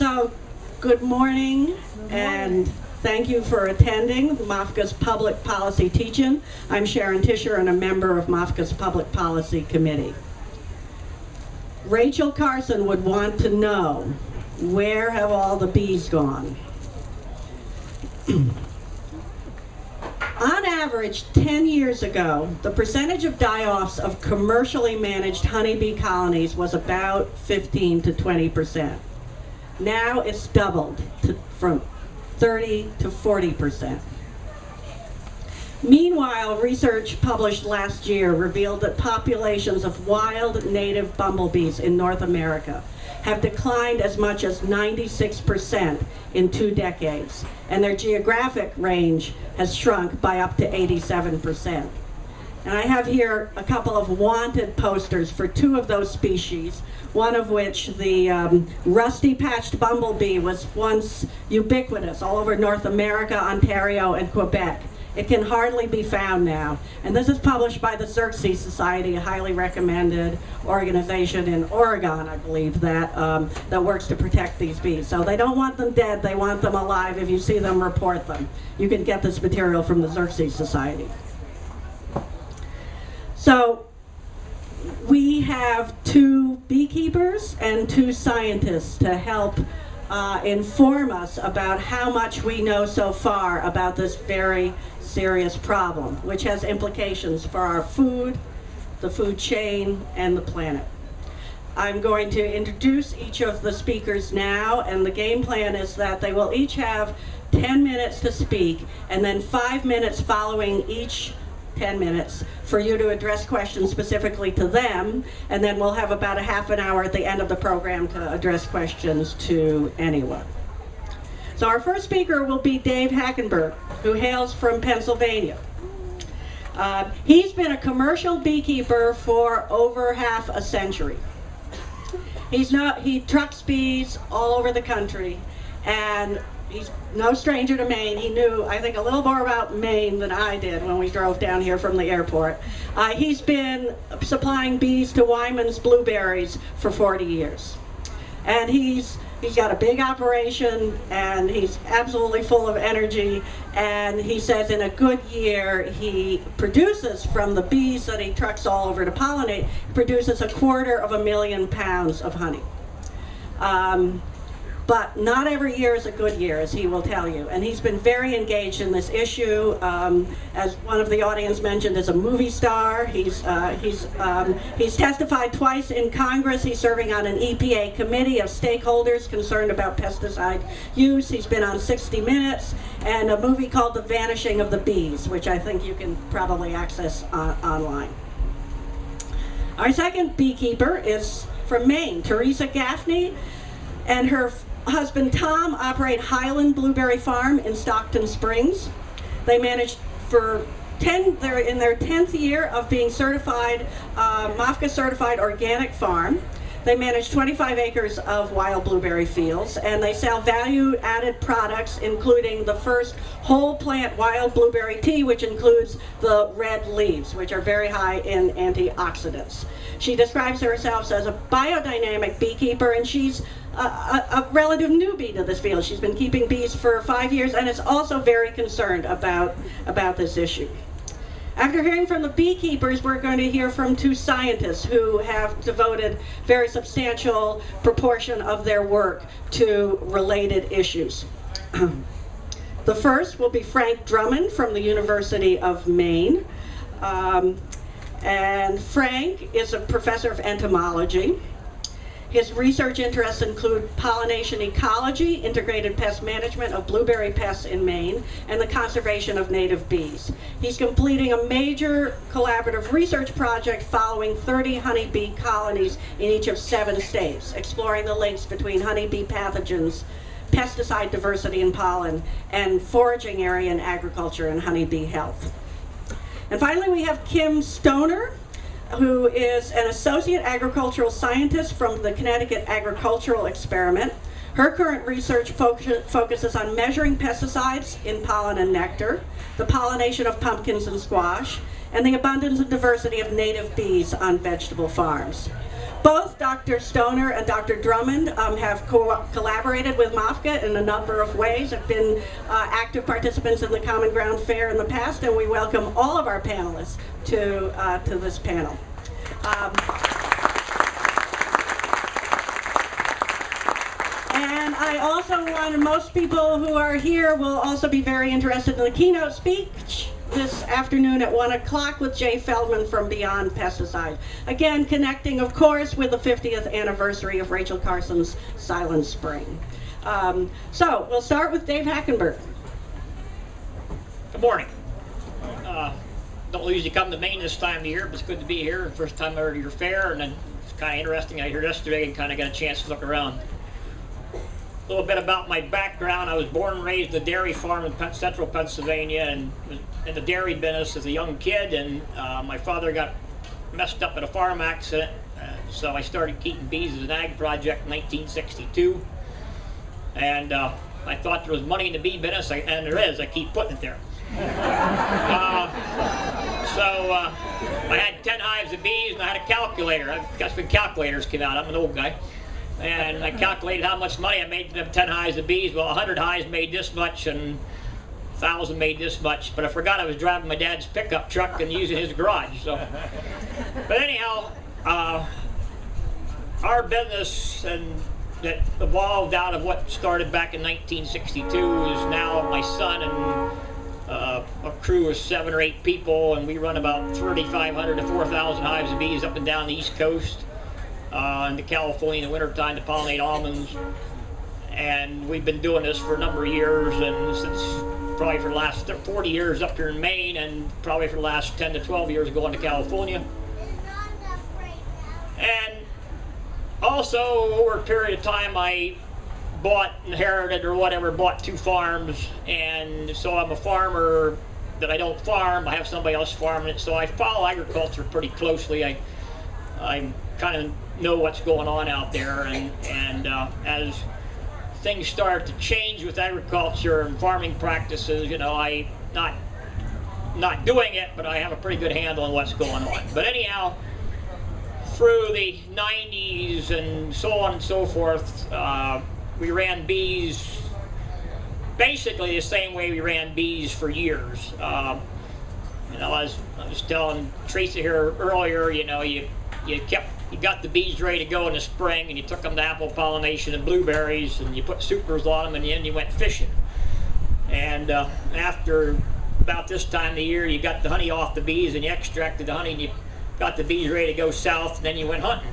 So, good morning, and thank you for attending MAFCA's Public Policy Teach-In. I'm Sharon Tisher and a member of MAFCA's Public Policy Committee. Rachel Carson would want to know, where have all the bees gone? On average, 10 years ago, the percentage of die-offs of commercially managed honeybee colonies was about 15 to 20%. Now it's doubled from 30 to 40%. Meanwhile, research published last year revealed that populations of wild native bumblebees in North America have declined as much as 96% in 2 decades, and their geographic range has shrunk by up to 87%. And I have here a couple of wanted posters for 2 of those species, one of which, the rusty-patched bumblebee, was once ubiquitous all over North America, Ontario, and Quebec. It can hardly be found now. And this is published by the Xerces Society, a highly recommended organization in Oregon, I believe, that works to protect these bees. So they don't want them dead, they want them alive. If you see them, report them. You can get this material from the Xerces Society. So we have 2 beekeepers and 2 scientists to help inform us about how much we know so far about this very serious problem, which has implications for our food, the food chain, and the planet. I'm going to introduce each of the speakers now, and the game plan is that they will each have 10 minutes to speak, and then 5 minutes following each 10 minutes for you to address questions specifically to them, and then we'll have about a half an hour at the end of the program to address questions to anyone. So our first speaker will be Dave Hackenberg, who hails from Pennsylvania. He's been a commercial beekeeper for over half a century. He trucks bees all over the country, and he's no stranger to Maine. He knew, I think, a little more about Maine than I did when we drove down here from the airport. He's been supplying bees to Wyman's Blueberries for 40 years. And he's got a big operation, and he's absolutely full of energy. And he says in a good year, he produces, from the bees that he trucks all over to pollinate, produces 250,000 pounds of honey. But not every year is a good year, as he will tell you. And he's been very engaged in this issue. As one of the audience mentioned, as a movie star. He's testified twice in Congress. He's serving on an EPA committee of stakeholders concerned about pesticide use. He's been on 60 Minutes and a movie called The Vanishing of the Bees, which I think you can probably access online. Our second beekeeper is from Maine, Theresa Gaffney, and her husband Tom operate Highland Blueberry Farm in Stockton Springs. They managed they're in their 10th year of being certified, MAFCA certified organic farm. They manage 25 acres of wild blueberry fields, and they sell value-added products, including the first whole plant wild blueberry tea, which includes the red leaves, which are very high in antioxidants. She describes herself as a biodynamic beekeeper, and she's a relative newbie to this field. She's been keeping bees for 5 years and is also very concerned about this issue. After hearing from the beekeepers, we're going to hear from 2 scientists who have devoted very substantial proportion of their work to related issues. The first will be Frank Drummond from the University of Maine. And Frank is a professor of entomology. His research interests include pollination ecology, integrated pest management of blueberry pests in Maine, and the conservation of native bees. He's completing a major collaborative research project following 30 honeybee colonies in each of 7 states, exploring the links between honeybee pathogens, pesticide diversity in pollen, and foraging area in agriculture and honeybee health. And finally, we have Kim Stoner, who is an associate agricultural scientist from the Connecticut Agricultural Experiment. Her current research focuses on measuring pesticides in pollen and nectar, the pollination of pumpkins and squash, and the abundance and diversity of native bees on vegetable farms. Both Dr. Stoner and Dr. Drummond have collaborated with MOFGA in a number of ways, have been active participants in the Common Ground Fair in the past, and we welcome all of our panelists to this panel. And I also want, most people who are here will also be very interested in the keynote speech this afternoon at 1 o'clock with Jay Feldman from Beyond Pesticide. Again, connecting, of course, with the 50th anniversary of Rachel Carson's Silent Spring. So we'll start with Dave Hackenberg. Good morning. Don't usually come to Maine this time of year, but it's good to be here. First time I heard of your fair, and then it's kind of interesting. I heard yesterday and kind of got a chance to look around. A little bit about my background. I was born and raised in a dairy farm in central Pennsylvania, and was in the dairy business as a young kid, and my father got messed up in a farm accident, so I started keeping bees as an ag project in 1962, and I thought there was money in the bee business, and there is. I keep putting it there. I had 10 hives of bees, and I had a calculator. I guess when calculators came out, I'm an old guy. And I calculated how much money I made from them 10 hives of bees. Well, 100 hives made this much, and 1,000 made this much. But I forgot I was driving my dad's pickup truck and using his garage. So, but anyhow, our business and that evolved out of what started back in 1962 is now my son and a crew of 7 or 8 people, and we run about 3,500 to 4,000 hives of bees up and down the East Coast. Into California in the wintertime to pollinate almonds, and we've been doing this for a number of years, and since probably for the last 40 years up here in Maine, and probably for the last 10 to 12 years going to California. And also over a period of time I inherited or whatever, bought 2 farms, and so I'm a farmer that I don't farm, I have somebody else farming it, so I follow agriculture pretty closely. I kind of know what's going on out there, and as things start to change with agriculture and farming practices, you know, I not doing it, but I have a pretty good handle on what's going on. But anyhow, through the 90s and so on and so forth, we ran bees basically the same way we ran bees for years. You know, I was telling Theresa here earlier, you know, you got the bees ready to go in the spring, and you took them to apple pollination and blueberries, and you put supers on them, and then you went fishing. And after about this time of the year, you got the honey off the bees, and you extracted the honey, and you got the bees ready to go south, and then you went hunting.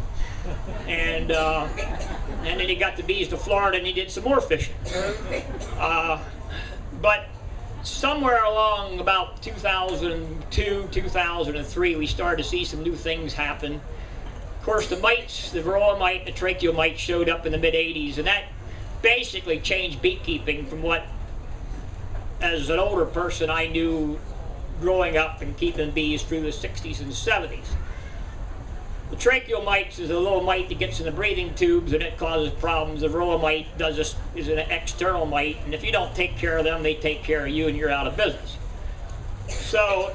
And then you got the bees to Florida, and you did some more fishing. But somewhere along about 2002, 2003, we started to see some new things happen. Of course, the mites, the varroa mite, the tracheal mite showed up in the mid-'80s, and that basically changed beekeeping from what, as an older person, I knew growing up and keeping bees through the 60s and 70s. The tracheal mites is a little mite that gets in the breathing tubes, and it causes problems. The varroa mite is an external mite, and if you don't take care of them, they take care of you, and you're out of business. So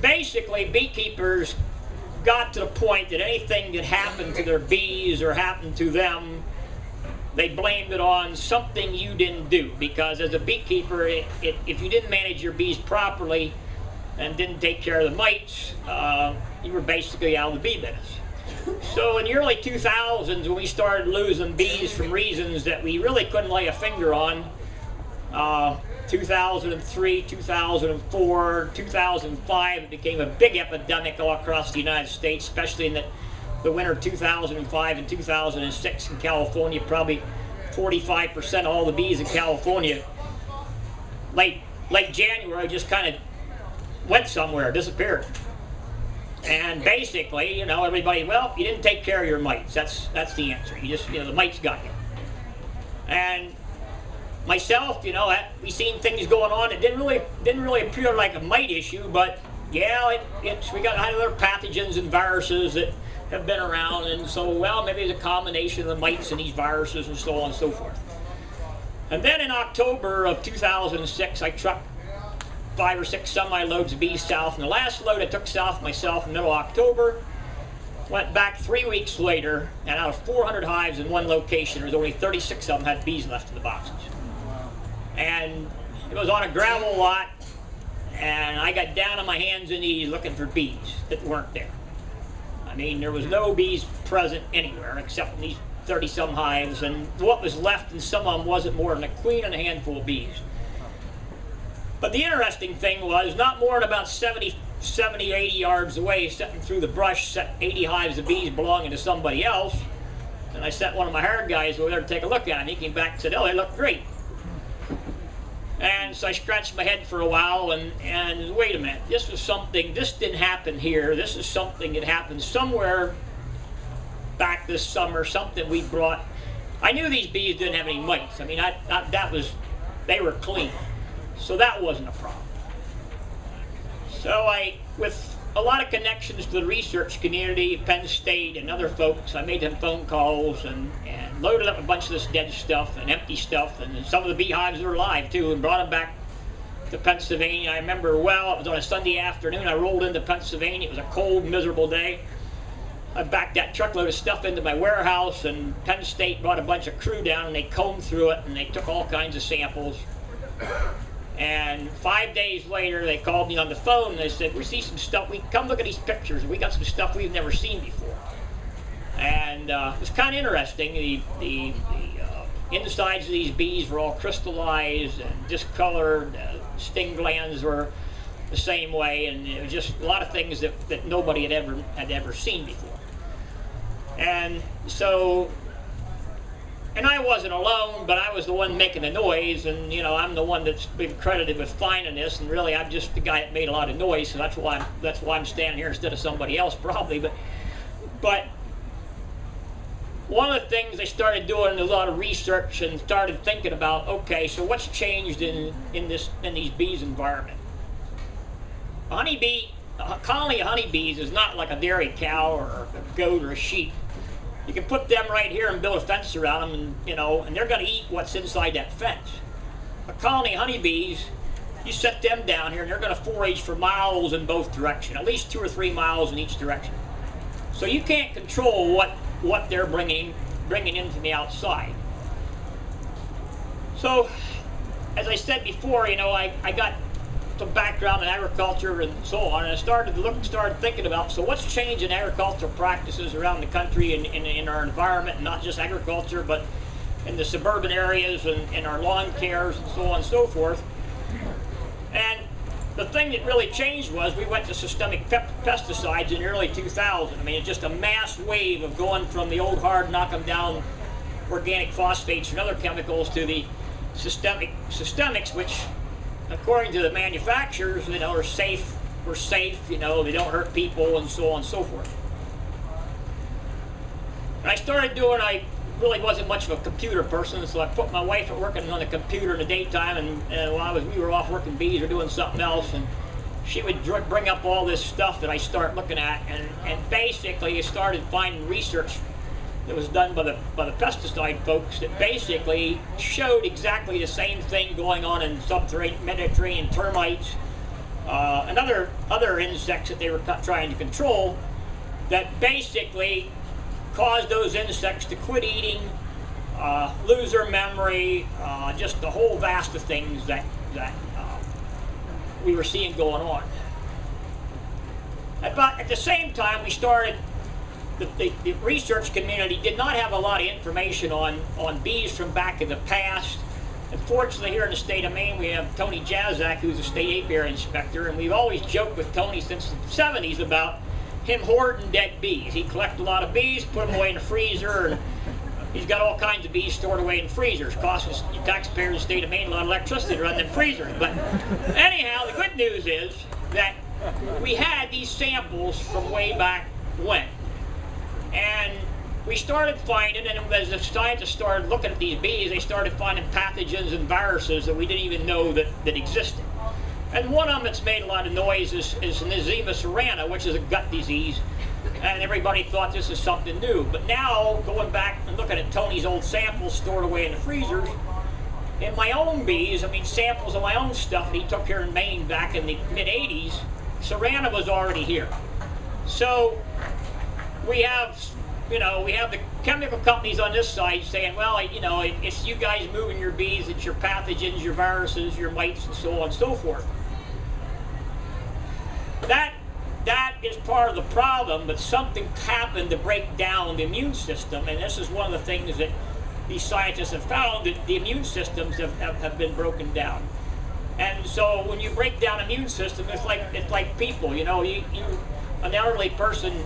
basically, beekeepers got to the point that anything that happened to their bees or happened to them, they blamed it on something you didn't do. Because as a beekeeper, if you didn't manage your bees properly and didn't take care of the mites, you were basically out of the bee business. So in the early 2000s, when we started losing bees from reasons that we really couldn't lay a finger on, 2003, 2004, 2005, it became a big epidemic all across the United States, especially in the winter 2005 and 2006 in California. Probably 45% of all the bees in California, late January, just kind of went somewhere, disappeared. And basically, you know, everybody, well, you didn't take care of your mites. That's the answer. You just, you know, the mites got you. And myself, you know, we seen things going on. It didn't really appear like a mite issue, but yeah, we got other pathogens and viruses that have been around, and so, well, maybe it's a combination of the mites and these viruses and so on and so forth. And then in October of 2006, I trucked 5 or 6 semi-loads of bees south, and the last load I took south myself in middle of October, Went back 3 weeks later, and out of 400 hives in one location, there was only 36 of them had bees left in the boxes. And it was on a gravel lot, and I got down on my hands and knees looking for bees that weren't there. I mean, there was no bees present anywhere except in these 30-some hives, and what was left in some of them wasn't more than a queen and a handful of bees. But the interesting thing was, not more than about 70 or 80 yards away, sitting through the brush, set 80 hives of bees belonging to somebody else. And I sent one of my hired guys over there to take a look at them. He came back and said, "Oh, they look great." And so I scratched my head for a while and wait a minute, this didn't happen here. This is something that happened somewhere back this summer, something we brought. I knew these bees didn't have any mites. I mean, they were clean. So that wasn't a problem. So with a lot of connections to the research community, Penn State and other folks, I made them phone calls and loaded up a bunch of this dead stuff and empty stuff, and some of the beehives were alive too, and brought them back to Pennsylvania. I remember well, it was on a Sunday afternoon. I rolled into Pennsylvania. It was a cold, miserable day. I backed that truckload of stuff into my warehouse, and Penn State brought a bunch of crew down, and they combed through it, and they took all kinds of samples. And 5 days later, they called me on the phone and they said, "We see some stuff. We come look at these pictures. We got some stuff we've never seen before." And it was kind of interesting. The insides of these bees were all crystallized and discolored. Sting glands were the same way, and it was just a lot of things that nobody had ever seen before. And so. And I wasn't alone, but I was the one making the noise, and you know, I'm the one that's been credited with finding this, and really I'm just the guy that made a lot of noise, so that's why I'm standing here instead of somebody else probably. But one of the things I started doing a lot of research and started thinking about, okay, so what's changed in these bees' environment? A colony of honeybees is not like a dairy cow or a goat or a sheep. You can put them right here and build a fence around them, and they're going to eat what's inside that fence. A colony of honeybees, you set them down here, and they're going to forage for miles in both directions, at least 2 or 3 miles in each direction. So you can't control what they're bringing in from the outside. So, as I said before, I got some background in agriculture and so on, and I started thinking about, so what's changed in agricultural practices around the country and in our environment, and not just agriculture, but in the suburban areas and in our lawn cares and so on and so forth. And the thing that really changed was we went to systemic pesticides in the early 2000s. I mean, it's just a mass wave of going from the old hard knock 'em down organic phosphates and other chemicals to the systemics, which according to the manufacturers, are safe. We're safe, they don't hurt people, and so on and so forth. And I really wasn't much of a computer person, so I put my wife at working on the computer in the daytime, and while we were off working bees or doing something else, and she would bring up all this stuff that I start looking at, and basically I started finding research that was done by the pesticide folks that basically showed exactly the same thing going on in Mediterranean termites and other insects that they were trying to control, that basically caused those insects to quit eating, lose their memory, just the whole vast of things that we were seeing going on. But at the same time, we started. The research community did not have a lot of information on bees from back in the past. Unfortunately, here in the state of Maine, we have Tony Jazak, who's a state apiary inspector, and we've always joked with Tony since the 70s about him hoarding dead bees. He collected a lot of bees, put them away in the freezer, and he's got all kinds of bees stored away in freezers, costing the taxpayers in the state of Maine a lot of electricity to run them freezers. But anyhow, the good news is that we had these samples from way back when. And we started finding, and as the scientists started looking at these bees, they started finding pathogens and viruses that we didn't even know that existed. And one of them that's made a lot of noise is Enzema serrana, which is a gut disease. And everybody thought this is something new. But now, going back and looking at Tony's old samples stored away in the freezers, in my own bees, samples of my own stuff that he took here in Maine back in the mid-'80s, serrana was already here. So we have the chemical companies on this side saying, well, it's you guys moving your bees, it's your pathogens, your viruses, your mites, and so on and so forth. That is part of the problem, but something happened to break down the immune system, and this is one of the things that these scientists have found, that the immune systems have been broken down. And so when you break down immune system, it's like people, an elderly person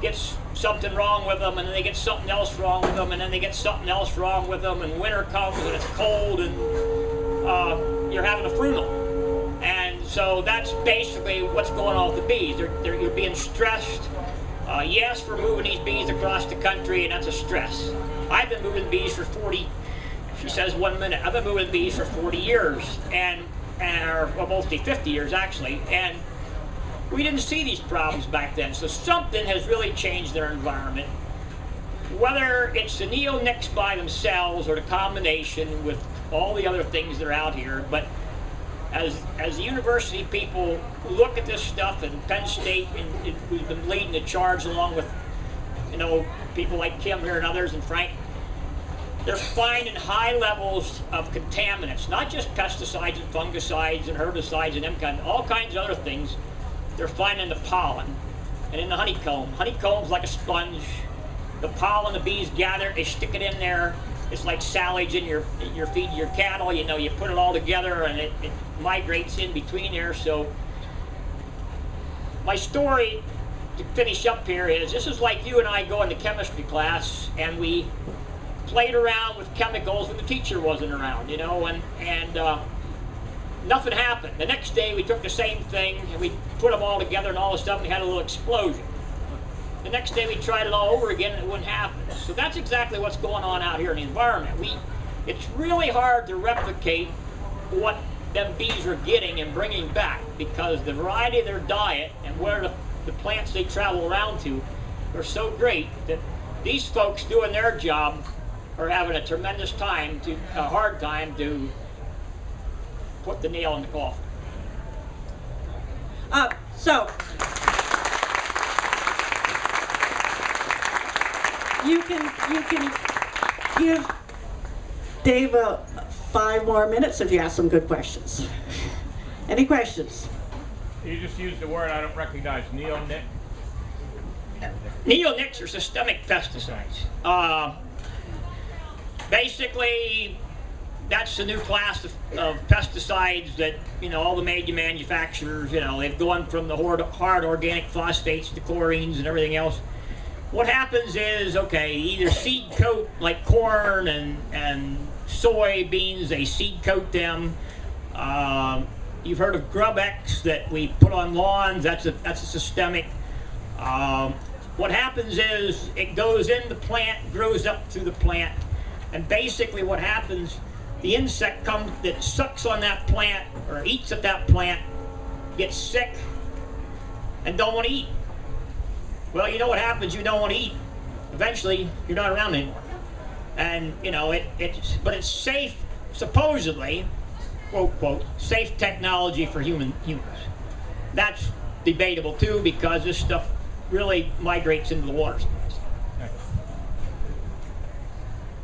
gets something wrong with them, and then they get something else wrong with them, and then they get something else wrong with them, and winter comes and it's cold, and you're having a funeral. And so that's basically what's going on with the bees. You're being stressed. Yes, we're moving these bees across the country, and that's a stress. I've been moving bees for 40, she says 1 minute, I've been moving bees for 40 years, or mostly 50 years actually, and we didn't see these problems back then. So something has really changed their environment. Whether it's the neonics by themselves or the combination with all the other things that are out here, but as the university people look at this stuff, and Penn State, and who's been leading the charge along with people like Kim here and others and Frank, they're finding high levels of contaminants, not just pesticides and fungicides and herbicides and all kinds of other things. They're finding the pollen and in the honeycomb. Honeycomb's like a sponge. The pollen the bees gather, they stick it in there. It's like silage in your feed your cattle. You put it all together and it migrates in between there. So my story to finish up here is, this is like you and I going to chemistry class, and we played around with chemicals when the teacher wasn't around, and nothing happened. The next day we took the same thing and we put them all together, and all of a sudden we had a little explosion. The next day we tried it all over again and it wouldn't happen. So that's exactly what's going on out here in the environment. It's really hard to replicate what them bees are getting and bringing back, because the variety of their diet and where the plants they travel around to are so great that these folks doing their job are having a tremendous hard time to put the nail in the coffin. So you can give Dave 5 more minutes if you ask some good questions. Any questions? You just used the word I don't recognize, neonic. Neonics are systemic pesticides. Basically, that's the new class of pesticides that all the major manufacturers, they've gone from the hard organic phosphates to chlorines and everything else. What happens is, either seed coat, like corn and soybeans, they seed coat them. You've heard of Grub-X that we put on lawns. That's a systemic. What happens is it goes in the plant, grows up through the plant, and basically what happens, the insect comes that sucks on that plant or eats at that plant, gets sick, and don't want to eat. Well, you know what happens? You don't want to eat. Eventually, you're not around anymore. And but it's safe, supposedly, quote quote, safe technology for humans. That's debatable too, because this stuff really migrates into the water supplies.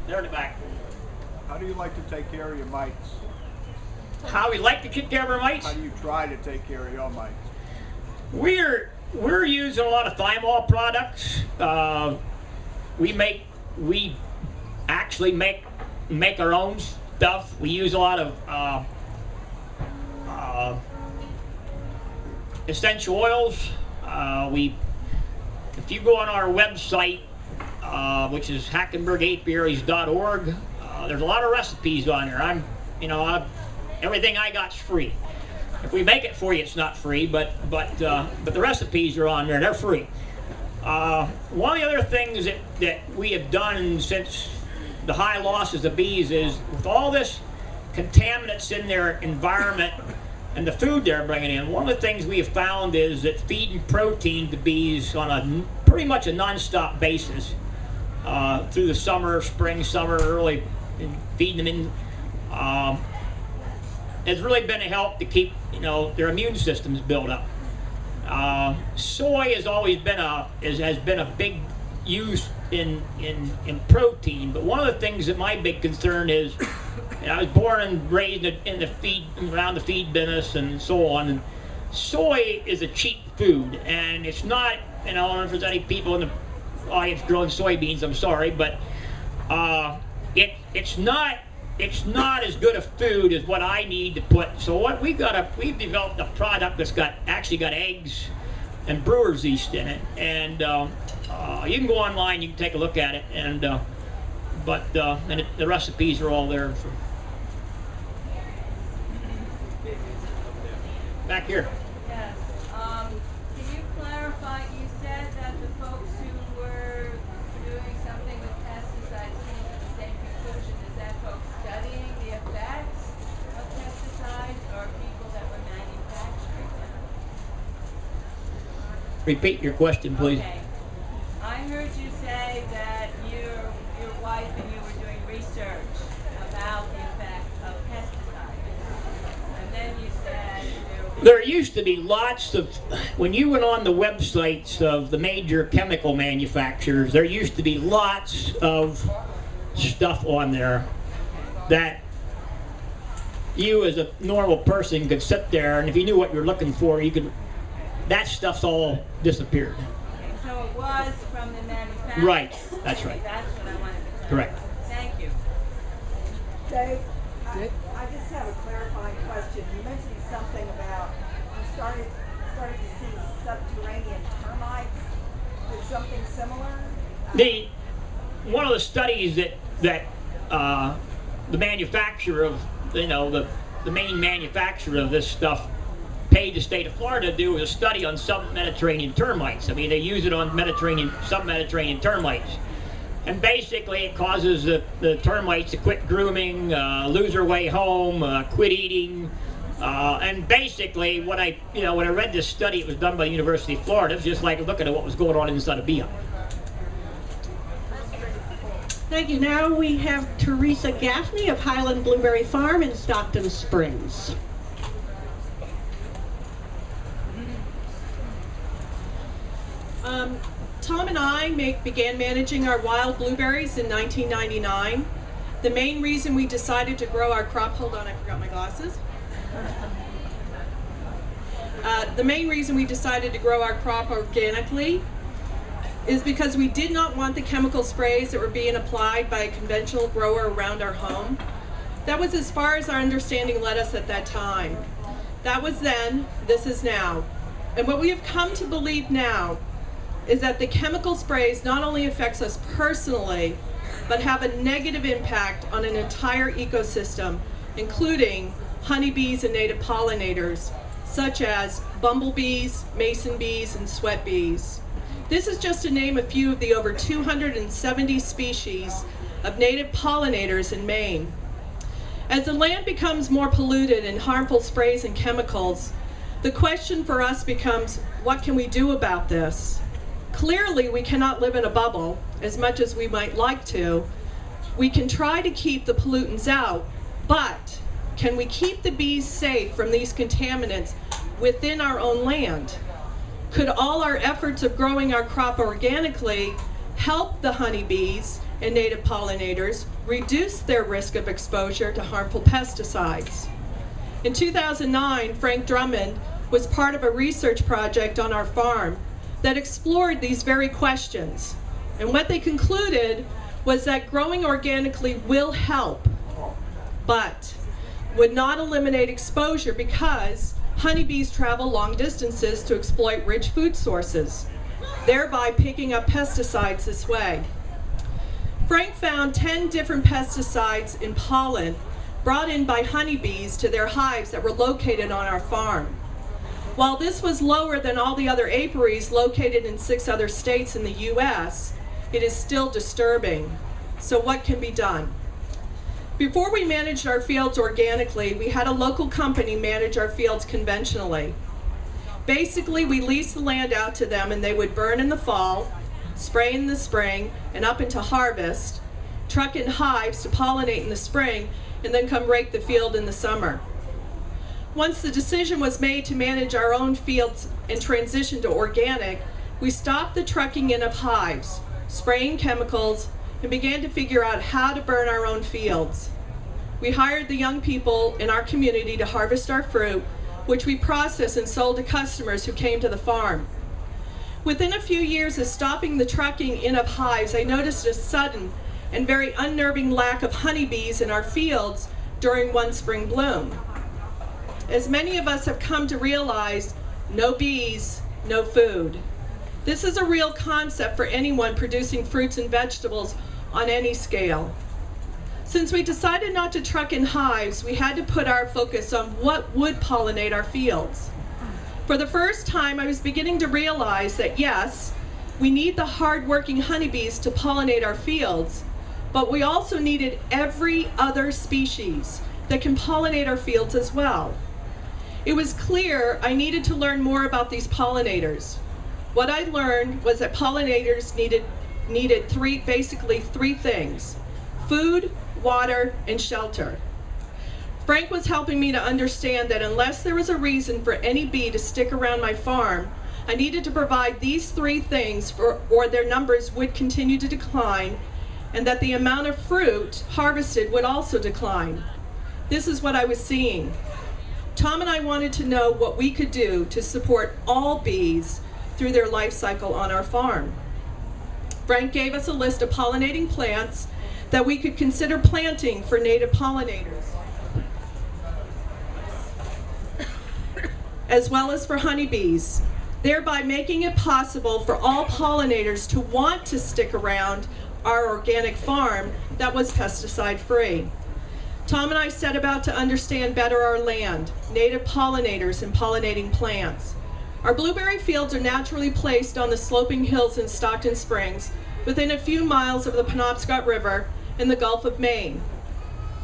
There in the back. How do you like to take care of your mites? How we like to take care of our mites? How do you try to take care of your mites? We're using a lot of thymol products. We actually make our own stuff. We use a lot of essential oils. If you go on our website, which is hackenbergapiaries.org, there's a lot of recipes on there. Everything I got's free. If we make it for you, it's not free, but the recipes are on there. They're free. One of the other things that we have done since the high losses of bees is, with all this contaminants in their environment and the food they're bringing in, one of the things we have found is that feeding protein to bees on pretty much a non-stop basis through the spring, summer, early, and feeding them in has really been a help to keep their immune systems built up. Soy has always been has been a big use in protein, but one of the things that my big concern is, I was born and raised in the feed, around the feed business and so on, and soy is a cheap food, and it's not, I don't know if there's any people in the audience growing soybeans, I'm sorry, but it's not as good a food as what I need to put. So what we've developed a product that's actually got eggs and brewer's yeast in it, and you can go online, you can take a look at it, and the recipes are all there. Back here. Yes. Can you clarify? You said that the folks who were doing something with pesticides came to the same conclusion. Is that folks studying the effects of pesticides or people that were manufacturing them? Repeat your question, please. Okay. I heard you say that your wife and you were doing research about the effect of pesticides. And then you said There used to be lots of, when you went on the websites of the major chemical manufacturers, there used to be lots of stuff on there that you as a normal person could sit there, and if you knew what you're looking for, that stuff's all disappeared. Okay, so it was from the manufacturer. Right, that's right. That's what I wanted to clarify. Correct. Thank you. Dave, I just have a clarifying question. You mentioned something about you started to see subterranean termites. Is something similar? One of the studies that the manufacturer of, the main manufacturer of this stuff paid the state of Florida to do was a study on sub-Mediterranean termites. I mean, they use it on sub-Mediterranean termites. And basically it causes the termites to quit grooming, lose their way home, quit eating. And basically when I read this study, it was done by the University of Florida, it was just like looking at what was going on inside a beehive. Thank you. Now we have Theresa Gaffney of Highland Blueberry Farm in Stockton Springs. Tom and I began managing our wild blueberries in 1999. The main reason we decided to grow our crop, hold on, I forgot my glasses. The main reason we decided to grow our crop organically is because we did not want the chemical sprays that were being applied by a conventional grower around our home. That was as far as our understanding led us at that time. That was then, this is now. And what we have come to believe now is that the chemical sprays not only affects us personally, but have a negative impact on an entire ecosystem, including honeybees and native pollinators, such as bumblebees, mason bees, and sweat bees. This is just to name a few of the over 270 species of native pollinators in Maine. As the land becomes more polluted in harmful sprays and chemicals, the question for us becomes, what can we do about this? Clearly, we cannot live in a bubble as much as we might like to. We can try to keep the pollutants out, but can we keep the bees safe from these contaminants within our own land? Could all our efforts of growing our crop organically help the honeybees and native pollinators reduce their risk of exposure to harmful pesticides? In 2009, Frank Drummond was part of a research project on our farm that explored these very questions. And what they concluded was that growing organically will help, but would not eliminate exposure because honeybees travel long distances to exploit rich food sources, thereby picking up pesticides this way. Frank found 10 different pesticides in pollen brought in by honeybees to their hives that were located on our farm. While this was lower than all the other apiaries located in 6 other states in the U.S., it is still disturbing. So what can be done? Before we managed our fields organically, we had a local company manage our fields conventionally. Basically, we leased the land out to them and they would burn in the fall, spray in the spring, and up into harvest, truck in hives to pollinate in the spring, and then come rake the field in the summer. Once the decision was made to manage our own fields and transition to organic, we stopped the trucking in of hives, spraying chemicals, and began to figure out how to burn our own fields. We hired the young people in our community to harvest our fruit, which we processed and sold to customers who came to the farm. Within a few years of stopping the trucking in of hives, I noticed a sudden and very unnerving lack of honeybees in our fields during one spring bloom. As many of us have come to realize, no bees, no food. This is a real concept for anyone producing fruits and vegetables on any scale. Since we decided not to truck in hives, we had to put our focus on what would pollinate our fields. For the first time, I was beginning to realize that yes, we need the hard-working honeybees to pollinate our fields, but we also needed every other species that can pollinate our fields as well. It was clear I needed to learn more about these pollinators. What I learned was that pollinators needed basically three things: food, water, and shelter. Frank was helping me to understand that unless there was a reason for any bee to stick around my farm, I needed to provide these three things or their numbers would continue to decline, and that the amount of fruit harvested would also decline. This is what I was seeing. Tom and I wanted to know what we could do to support all bees through their life cycle on our farm. Frank gave us a list of pollinating plants that we could consider planting for native pollinators, as well as for honeybees, thereby making it possible for all pollinators to want to stick around our organic farm that was pesticide-free. Tom and I set about to understand better our land, native pollinators, and pollinating plants. Our blueberry fields are naturally placed on the sloping hills in Stockton Springs, within a few miles of the Penobscot River in the Gulf of Maine.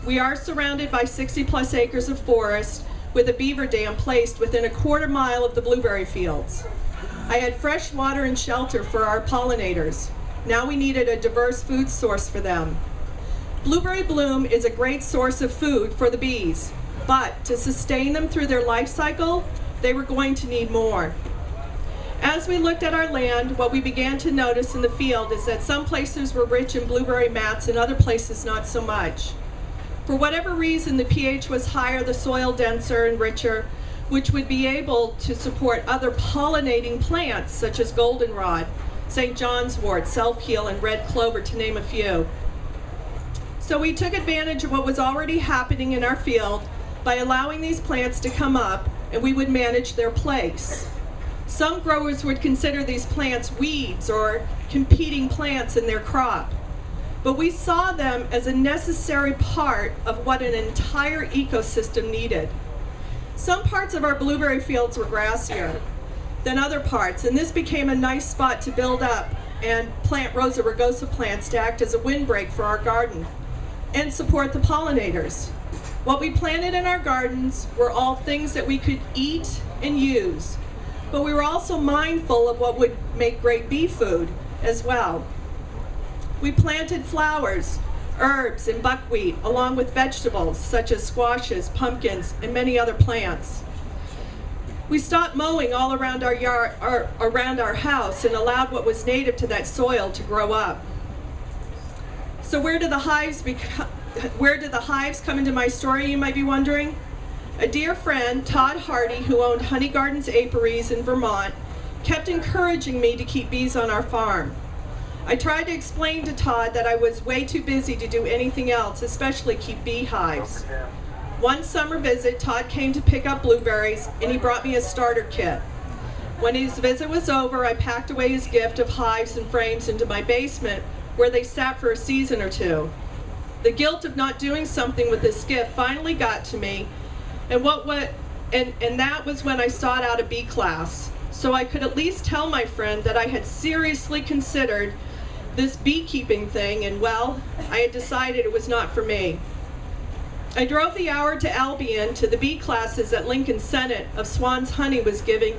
We are surrounded by 60-plus acres of forest, with a beaver dam placed within a quarter mile of the blueberry fields. I had fresh water and shelter for our pollinators. Now we needed a diverse food source for them. Blueberry bloom is a great source of food for the bees, but to sustain them through their life cycle, they were going to need more. As we looked at our land, what we began to notice in the field is that some places were rich in blueberry mats and other places not so much. For whatever reason, the pH was higher, the soil denser and richer, which would be able to support other pollinating plants such as goldenrod, St. John's wort, self-heal, and red clover, to name a few. So we took advantage of what was already happening in our field by allowing these plants to come up, and we would manage their place. Some growers would consider these plants weeds or competing plants in their crop, but we saw them as a necessary part of what an entire ecosystem needed. Some parts of our blueberry fields were grassier than other parts, and this became a nice spot to build up and plant Rosa rugosa plants to act as a windbreak for our garden and support the pollinators. What we planted in our gardens were all things that we could eat and use, but we were also mindful of what would make great bee food as well. We planted flowers, herbs, and buckwheat, along with vegetables such as squashes, pumpkins, and many other plants. We stopped mowing all around our yard, around our house, and allowed what was native to that soil to grow up. So where did the hives come into my story, you might be wondering? A dear friend, Todd Hardy, who owned Honey Gardens Apiaries in Vermont, kept encouraging me to keep bees on our farm. I tried to explain to Todd that I was way too busy to do anything else, especially keep beehives. One summer visit, Todd came to pick up blueberries, and he brought me a starter kit. When his visit was over, I packed away his gift of hives and frames into my basement, where they sat for a season or two. The guilt of not doing something with this gift finally got to me, and that was when I sought out a bee class, so I could at least tell my friend that I had seriously considered this beekeeping thing, and well, I had decided it was not for me. I drove the hour to Albion to the bee classes that Lincoln Senate of Swan's Honey was giving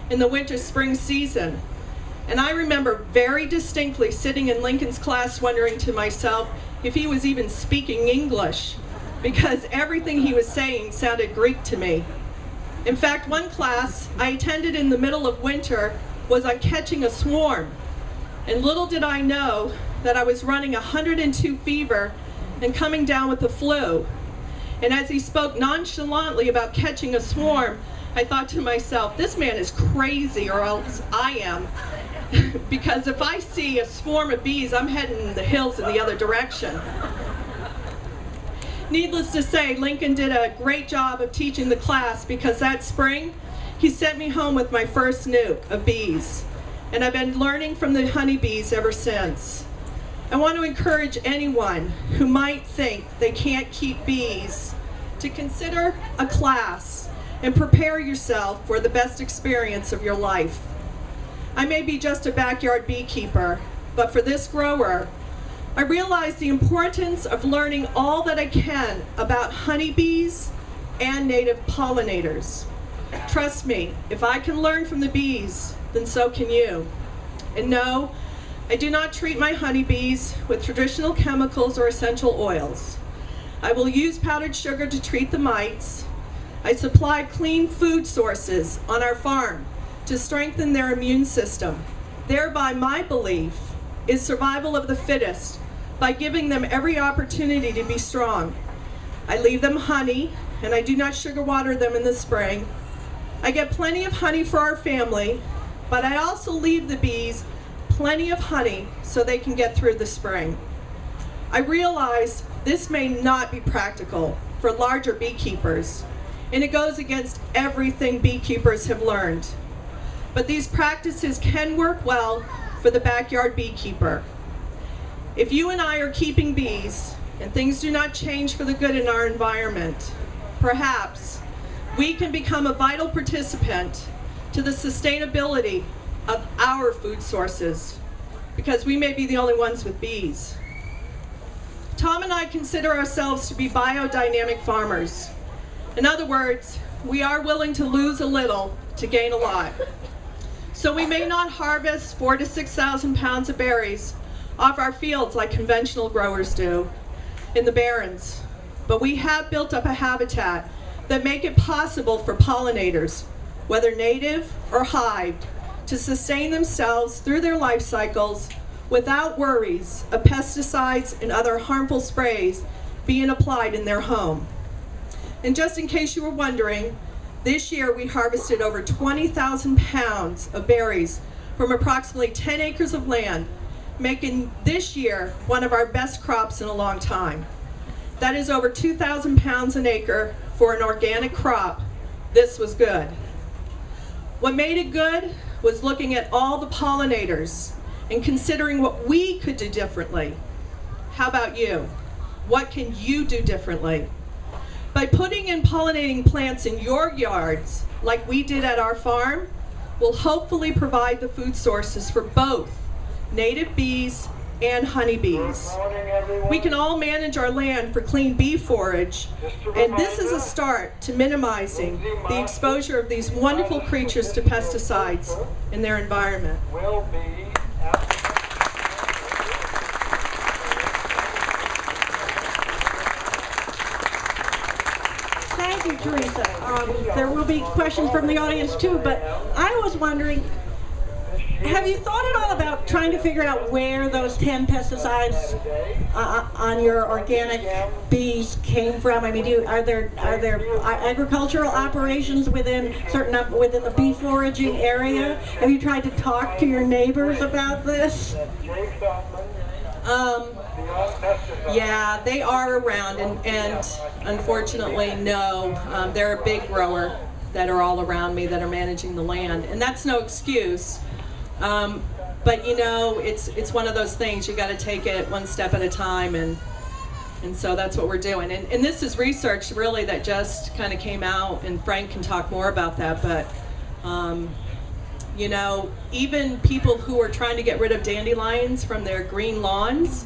in the winter-spring season. And I remember very distinctly sitting in Lincoln's class wondering to myself if he was even speaking English, because everything he was saying sounded Greek to me. In fact, one class I attended in the middle of winter was on catching a swarm. And little did I know that I was running 102 fever and coming down with the flu. And as he spoke nonchalantly about catching a swarm, I thought to myself, this man is crazy, or else I am. Because if I see a swarm of bees, I'm heading in the hills in the other direction. Needless to say, Lincoln did a great job of teaching the class, because that spring, he sent me home with my first nuke of bees. And I've been learning from the honeybees ever since. I want to encourage anyone who might think they can't keep bees to consider a class and prepare yourself for the best experience of your life. I may be just a backyard beekeeper, but for this grower, I realize the importance of learning all that I can about honeybees and native pollinators. Trust me, if I can learn from the bees, then so can you. And no, I do not treat my honeybees with traditional chemicals or essential oils. I will use powdered sugar to treat the mites. I supply clean food sources on our farm to strengthen their immune system. Thereby, my belief is survival of the fittest by giving them every opportunity to be strong. I leave them honey, and I do not sugar water them in the spring. I get plenty of honey for our family, but I also leave the bees plenty of honey so they can get through the spring. I realize this may not be practical for larger beekeepers, and it goes against everything beekeepers have learned. But these practices can work well for the backyard beekeeper. If you and I are keeping bees and things do not change for the good in our environment, perhaps we can become a vital participant to the sustainability of our food sources, because we may be the only ones with bees. Tom and I consider ourselves to be biodynamic farmers. In other words, we are willing to lose a little to gain a lot. So we may not harvest 4,000 to 6,000 pounds of berries off our fields like conventional growers do in the barrens, but we have built up a habitat that make it possible for pollinators, whether native or hived, to sustain themselves through their life cycles without worries of pesticides and other harmful sprays being applied in their home. And just in case you were wondering, this year we harvested over 20,000 pounds of berries from approximately 10 acres of land, making this year one of our best crops in a long time. That is over 2,000 pounds an acre for an organic crop. This was good. What made it good was looking at all the pollinators and considering what we could do differently. How about you? What can you do differently? By putting in pollinating plants in your yards, like we did at our farm, will hopefully provide the food sources for both native bees and honeybees. We can all manage our land for clean bee forage, and this is a start to minimizing the exposure of these wonderful creatures to pesticides in their environment. Thank you, Theresa. There will be questions from the audience too, but I was wondering, have you thought at all about trying to figure out where those 10 pesticides on your organic bees came from? I mean, are there agricultural operations within the bee foraging area? Have you tried to talk to your neighbors about this? Yeah, they are around, and unfortunately, no. They're a big grower that are all around me that are managing the land, and that's no excuse. But you know, it's one of those things, you got to take it one step at a time, and so that's what we're doing. And this is research really that just kind of came out, and Frank can talk more about that, but you know, even people who are trying to get rid of dandelions from their green lawns,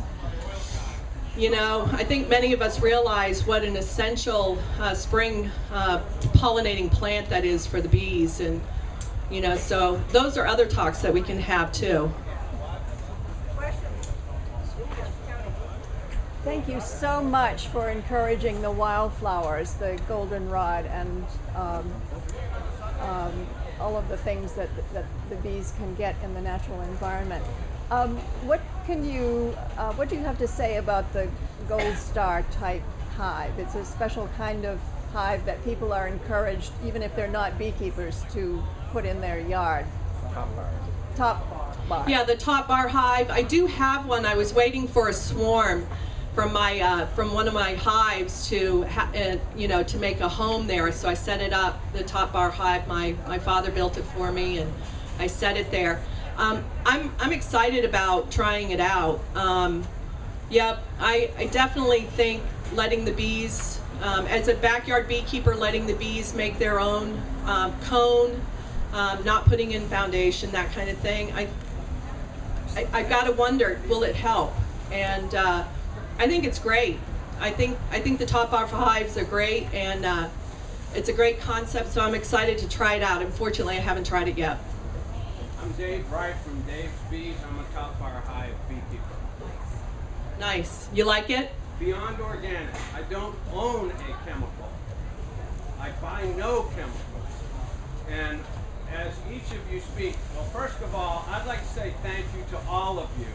you know, I think many of us realize what an essential spring pollinating plant that is for the bees, and you know, so those are other talks that we can have too. Thank you so much for encouraging the wildflowers, the goldenrod, and all of the things that the bees can get in the natural environment. What do you have to say about the gold star type hive? It's a special kind of hive that people are encouraged, even if they're not beekeepers, to put in their yard. Top bar. Yeah, the top bar hive. I do have one. I was waiting for a swarm from my from one of my hives to to make a home there. So I set it up. The top bar hive. My father built it for me, and I set it there. I'm excited about trying it out. Yep, I definitely think letting the bees, as a backyard beekeeper, letting the bees make their own cone, not putting in foundation, that kind of thing. I've got to wonder, will it help? And I think it's great. I think the top bar hives are great, and it's a great concept. So I'm excited to try it out. Unfortunately, I haven't tried it yet. I'm Dave Wright from Dave's Bees. I'm a top bar hive beekeeper. Nice. You like it? Beyond organic. I don't own a chemical. I buy no chemicals. And as each of you speak, well, first of all, I'd like to say thank you to all of you,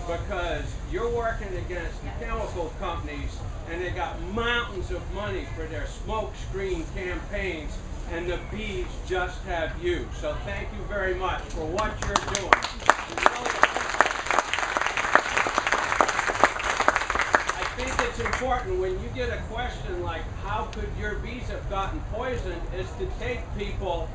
because you're working against the chemical companies, and they got mountains of money for their smoke screen campaigns, and the bees just have you. So thank you very much for what you're doing. I think it's important when you get a question like, how could your bees have gotten poisoned, is to take people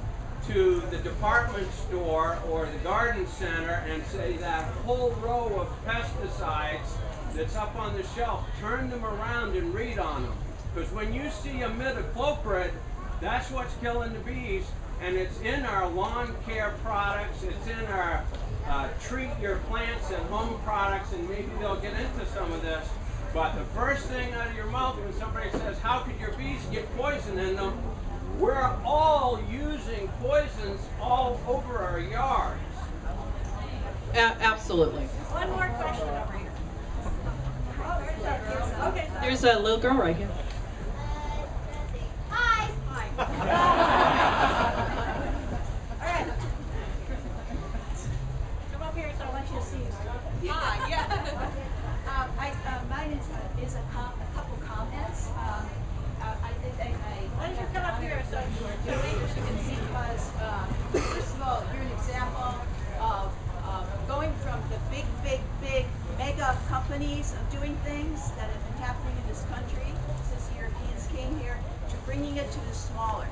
to the department store or the garden center and say that whole row of pesticides that's up on the shelf, turn them around and read on them. Because when you see imidacloprid, that's what's killing the bees, and it's in our lawn care products, it's in our treat your plants at home products, and maybe they'll get into some of this. But the first thing out of your mouth when somebody says, how could your bees get poison in them? We're all using poisons all over our yards. Absolutely. One more question over here. Okay. There's a little girl right here. Hi. All right. Come up here so I want you to see you. Hi. Yeah. Mine is a couple comments. Why don't you come up here so you can see, because first of all, you're an example of going from the big mega companies of doing things that have been happening in this country since the Europeans came here, to bringing it to the smaller.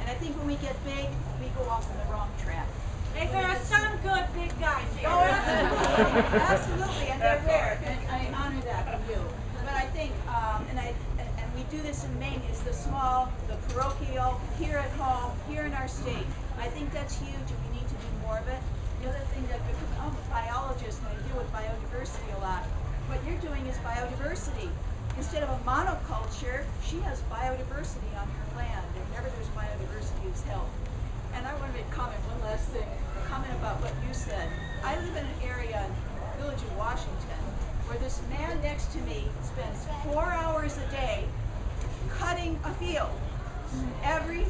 And I think when we get big, we go off on the wrong track. Hey, there are some good big guys here. Oh, absolutely, absolutely, and they're rare, and I honor that from you. But I think, and we do this in Maine, is the small, the parochial, here at home, here in our state. I think that's huge, and we need to do more of it. The other thing that, because I'm a biologist and I deal with biodiversity a lot, what you're doing is biodiversity. Instead of a monoculture, she has biodiversity on her land, and whenever there's biodiversity, it's health. And I wanted to comment one last thing, comment about what you said. I live in an area in the village of Washington where this man next to me spends 4 hours a day cutting a field every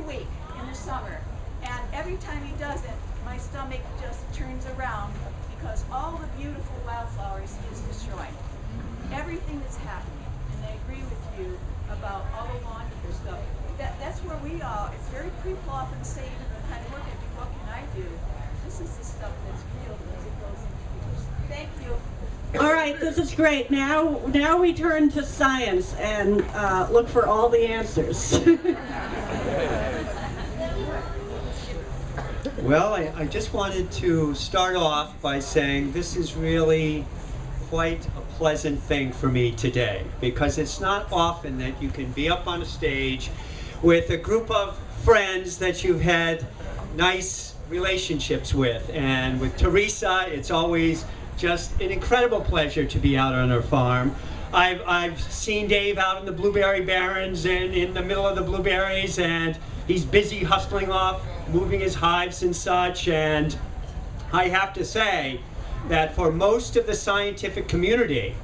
week in the summer. And every time he does it, my stomach just turns around, because all the beautiful wildflowers he is destroying. Everything that's happening. And I agree with you about all the lawn care stuff. That's where we are. It's very people often say, even the kind of work I do, what can I do? This is the stuff that's real because it goes into. Thank you. All right, this is great. Now we turn to science and look for all the answers. Well, I just wanted to start off by saying this is really quite a pleasant thing for me today, because it's not often that you can be up on a stage with a group of friends that you've had nice relationships with. And with Theresa, it's always just an incredible pleasure to be out on her farm. I've seen Dave out in the blueberry barrens and in the middle of the blueberries, and he's busy hustling off, moving his hives and such. And I have to say that for most of the scientific community,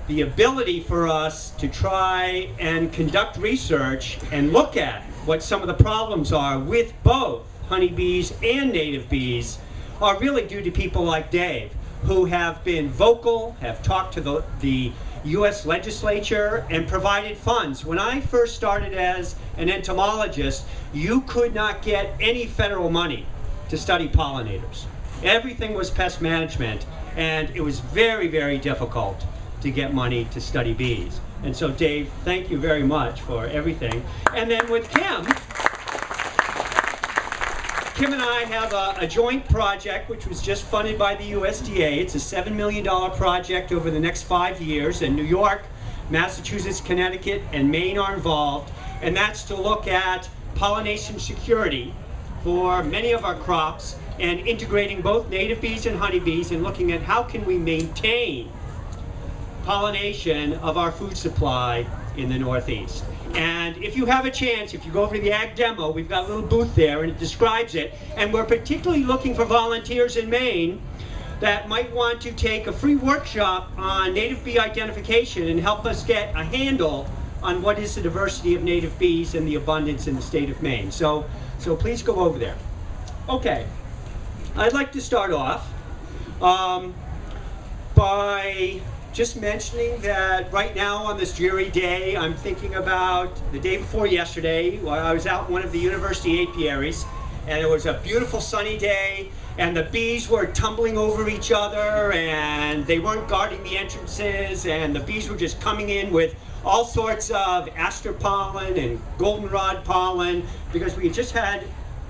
the ability for us to try and conduct research and look at what some of the problems are with both honeybees and native bees are really due to people like Dave, who have been vocal, have talked to the U.S. legislature and provided funds. When I first started as an entomologist, you could not get any federal money to study pollinators. Everything was pest management, and it was very, very difficult to get money to study bees. And so Dave, thank you very much for everything. And then with Kim and I have a joint project which was just funded by the USDA. It's a $7 million project over the next 5 years, and New York, Massachusetts, Connecticut, and Maine are involved. And that's to look at pollination security for many of our crops and integrating both native bees and honeybees and looking at how can we maintain pollination of our food supply in the Northeast. And if you have a chance, if you go over to the Ag Demo, we've got a little booth there and it describes it. And we're particularly looking for volunteers in Maine that might want to take a free workshop on native bee identification and help us get a handle on what is the diversity of native bees and the abundance in the state of Maine. So please go over there. Okay, I'd like to start off by just mentioning that right now on this dreary day, I'm thinking about the day before yesterday, while I was out in one of the university apiaries, and it was a beautiful sunny day, and the bees were tumbling over each other, and they weren't guarding the entrances, and the bees were just coming in with all sorts of aster pollen and goldenrod pollen, because we had just had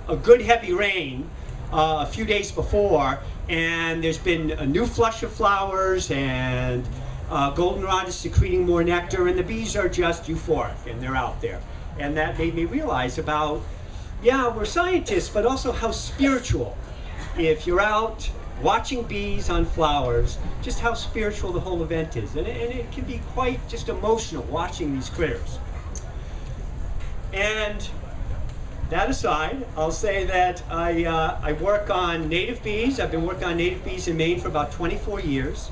a good heavy rain a few days before, and there's been a new flush of flowers, and goldenrod is secreting more nectar, and the bees are just euphoric, and they're out there. And that made me realize about, yeah, we're scientists, but also how spiritual, if you're out watching bees on flowers, just how spiritual the whole event is. And it can be quite just emotional watching these critters. And that aside, I'll say that I work on native bees. I've been working on native bees in Maine for about 24 years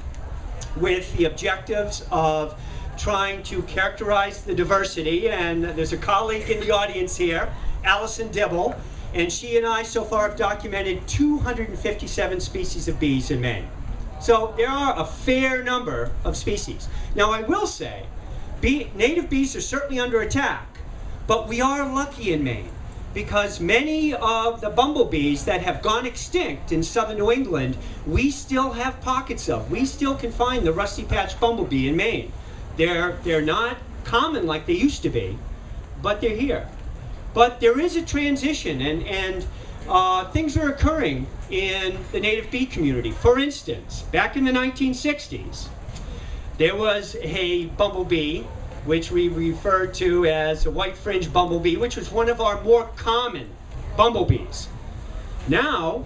with the objectives of trying to characterize the diversity. And there's a colleague in the audience here, Allison Dibble, and she and I so far have documented 257 species of bees in Maine. So there are a fair number of species. Now I will say, native bees are certainly under attack, but we are lucky in Maine, because many of the bumblebees that have gone extinct in southern New England, we still have pockets of. We still can find the rusty-patched bumblebee in Maine. They're not common like they used to be, but they're here. But there is a transition, and things are occurring in the native bee community. For instance, back in the 1960s, there was a bumblebee which we referred to as a white-fringed bumblebee, which was one of our more common bumblebees. Now,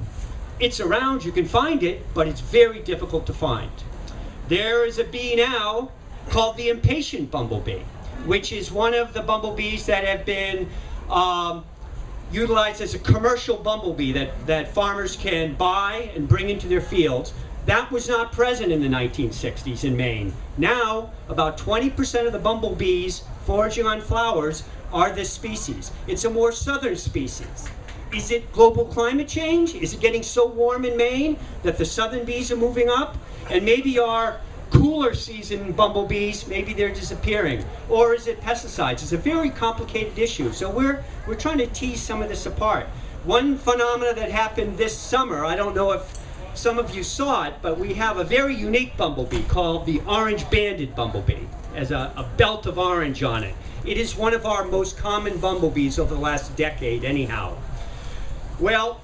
it's around, you can find it, but it's very difficult to find. There is a bee now called the impatient bumblebee, which is one of the bumblebees that have been utilized as a commercial bumblebee that farmers can buy and bring into their fields. That was not present in the 1960s in Maine. Now, about 20% of the bumblebees foraging on flowers are this species. It's a more southern species. Is it global climate change? Is it getting so warm in Maine that the southern bees are moving up? And maybe our cooler season bumblebees, maybe they're disappearing. Or is it pesticides? It's a very complicated issue. So we're trying to tease some of this apart. One phenomena that happened this summer, I don't know if some of you saw it, but we have a very unique bumblebee called the orange-banded bumblebee, as a belt of orange on it. It is one of our most common bumblebees over the last decade anyhow. Well,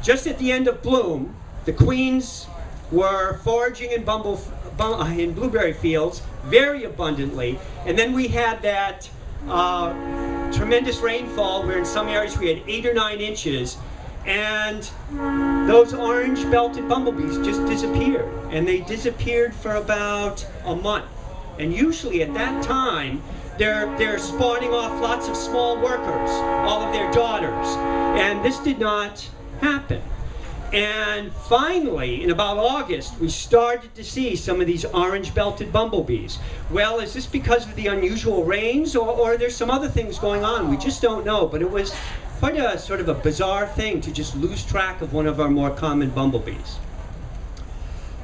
just at the end of bloom, the queens were foraging in blueberry fields very abundantly, and then we had that tremendous rainfall where in some areas we had 8 or 9 inches, and those orange-belted bumblebees just disappeared, and they disappeared for about a month. And usually at that time, they're spawning off lots of small workers, all of their daughters, and this did not happen. And finally, in about August, we started to see some of these orange-belted bumblebees. Well, is this because of the unusual rains, or there's some other things going on? We just don't know, but it was quite a sort of a bizarre thing to just lose track of one of our more common bumblebees.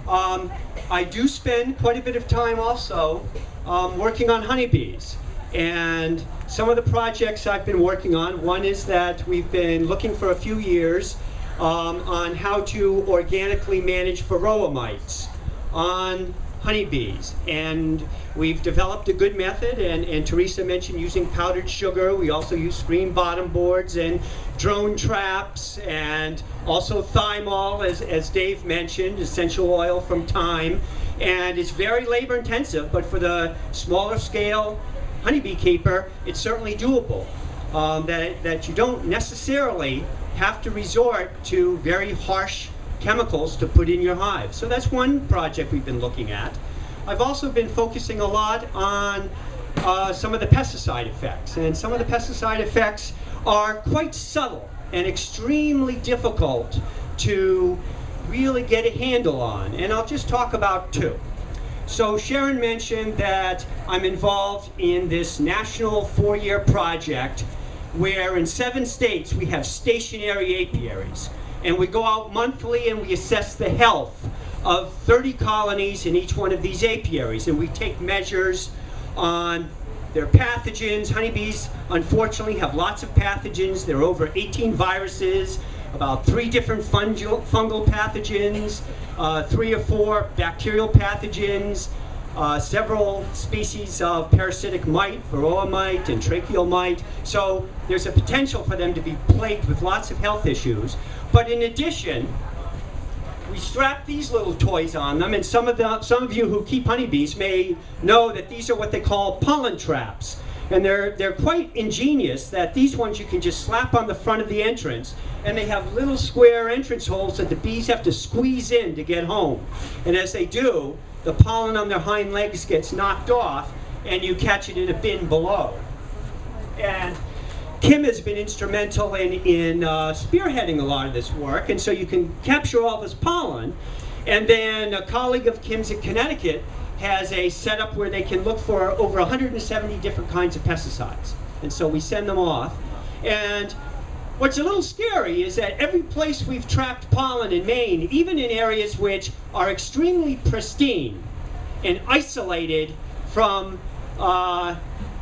I do spend quite a bit of time also working on honeybees. And some of the projects I've been working on, one is that we've been looking for a few years on how to organically manage varroa mites on honeybees. And we've developed a good method, and Theresa mentioned using powdered sugar. We also use screen bottom boards and drone traps, and also thymol, as Dave mentioned, essential oil from thyme. And it's very labor intensive, but for the smaller scale honeybee keeper, it's certainly doable. That you don't necessarily have to resort to very harsh chemicals to put in your hive. So that's one project we've been looking at. I've also been focusing a lot on some of the pesticide effects. And some of the pesticide effects are quite subtle and extremely difficult to really get a handle on. And I'll just talk about two. So Sharon mentioned that I'm involved in this national 4-year project where in 7 states we have stationary apiaries. And we go out monthly and we assess the health of 30 colonies in each one of these apiaries. And we take measures on their pathogens. Honeybees, unfortunately, have lots of pathogens. There are over 18 viruses, about 3 different fungal pathogens, 3 or 4 bacterial pathogens, several species of parasitic mite, varroa mite and tracheal mite. So there's a potential for them to be plagued with lots of health issues. But in addition, we strap these little toys on them, and some of you who keep honeybees may know that these are what they call pollen traps. And they're quite ingenious, that these ones you can just slap on the front of the entrance, and they have little square entrance holes that the bees have to squeeze in to get home. And as they do, the pollen on their hind legs gets knocked off, and you catch it in a bin below. And Kim has been instrumental in spearheading a lot of this work, and so you can capture all this pollen. And then a colleague of Kim's in Connecticut has a setup where they can look for over 170 different kinds of pesticides. And so we send them off. And what's a little scary is that every place we've trapped pollen in Maine, even in areas which are extremely pristine and isolated from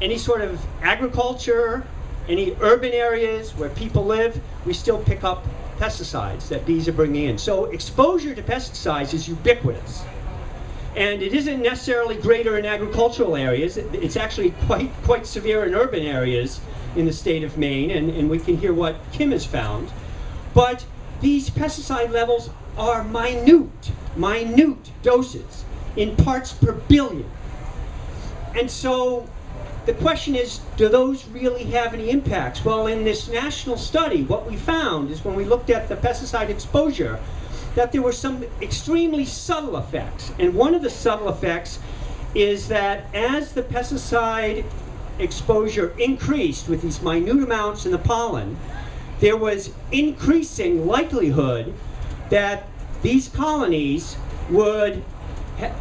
any sort of agriculture, any urban areas where people live, we still pick up pesticides that bees are bringing in. So exposure to pesticides is ubiquitous. And it isn't necessarily greater in agricultural areas. It's actually quite severe in urban areas in the state of Maine, and we can hear what Kim has found. But these pesticide levels are minute doses in parts per billion. And so the question is, do those really have any impacts? Well, in this national study, what we found is when we looked at the pesticide exposure, that there were some extremely subtle effects. And one of the subtle effects is that as the pesticide exposure increased with these minute amounts in the pollen, there was increasing likelihood that these colonies would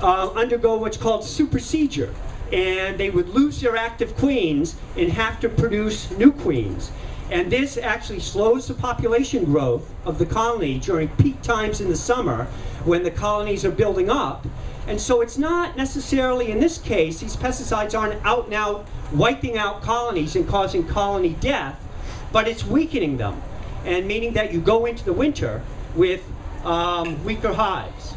undergo what's called supersedure. And they would lose their active queens and have to produce new queens. And this actually slows the population growth of the colony during peak times in the summer when the colonies are building up. And so it's not necessarily, in this case, these pesticides aren't out and out wiping out colonies and causing colony death, but it's weakening them, and meaning that you go into the winter with weaker hives.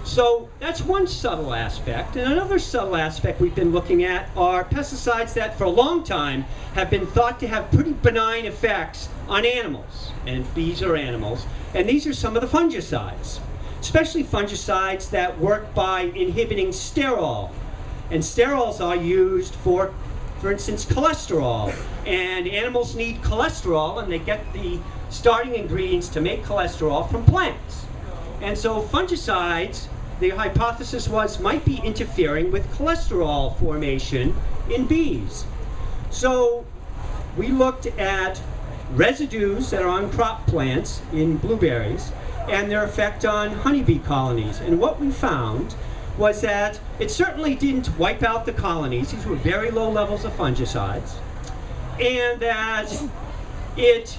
So that's one subtle aspect. And another subtle aspect we've been looking at are pesticides that for a long time have been thought to have pretty benign effects on animals. And bees are animals. And these are some of the fungicides, especially fungicides that work by inhibiting sterol. And sterols are used for instance, cholesterol. And animals need cholesterol, and they get the starting ingredients to make cholesterol from plants. And so fungicides, the hypothesis was, might be interfering with cholesterol formation in bees. So we looked at residues that are on crop plants in blueberries, and their effect on honeybee colonies. And what we found was that it certainly didn't wipe out the colonies. These were very low levels of fungicides. And that it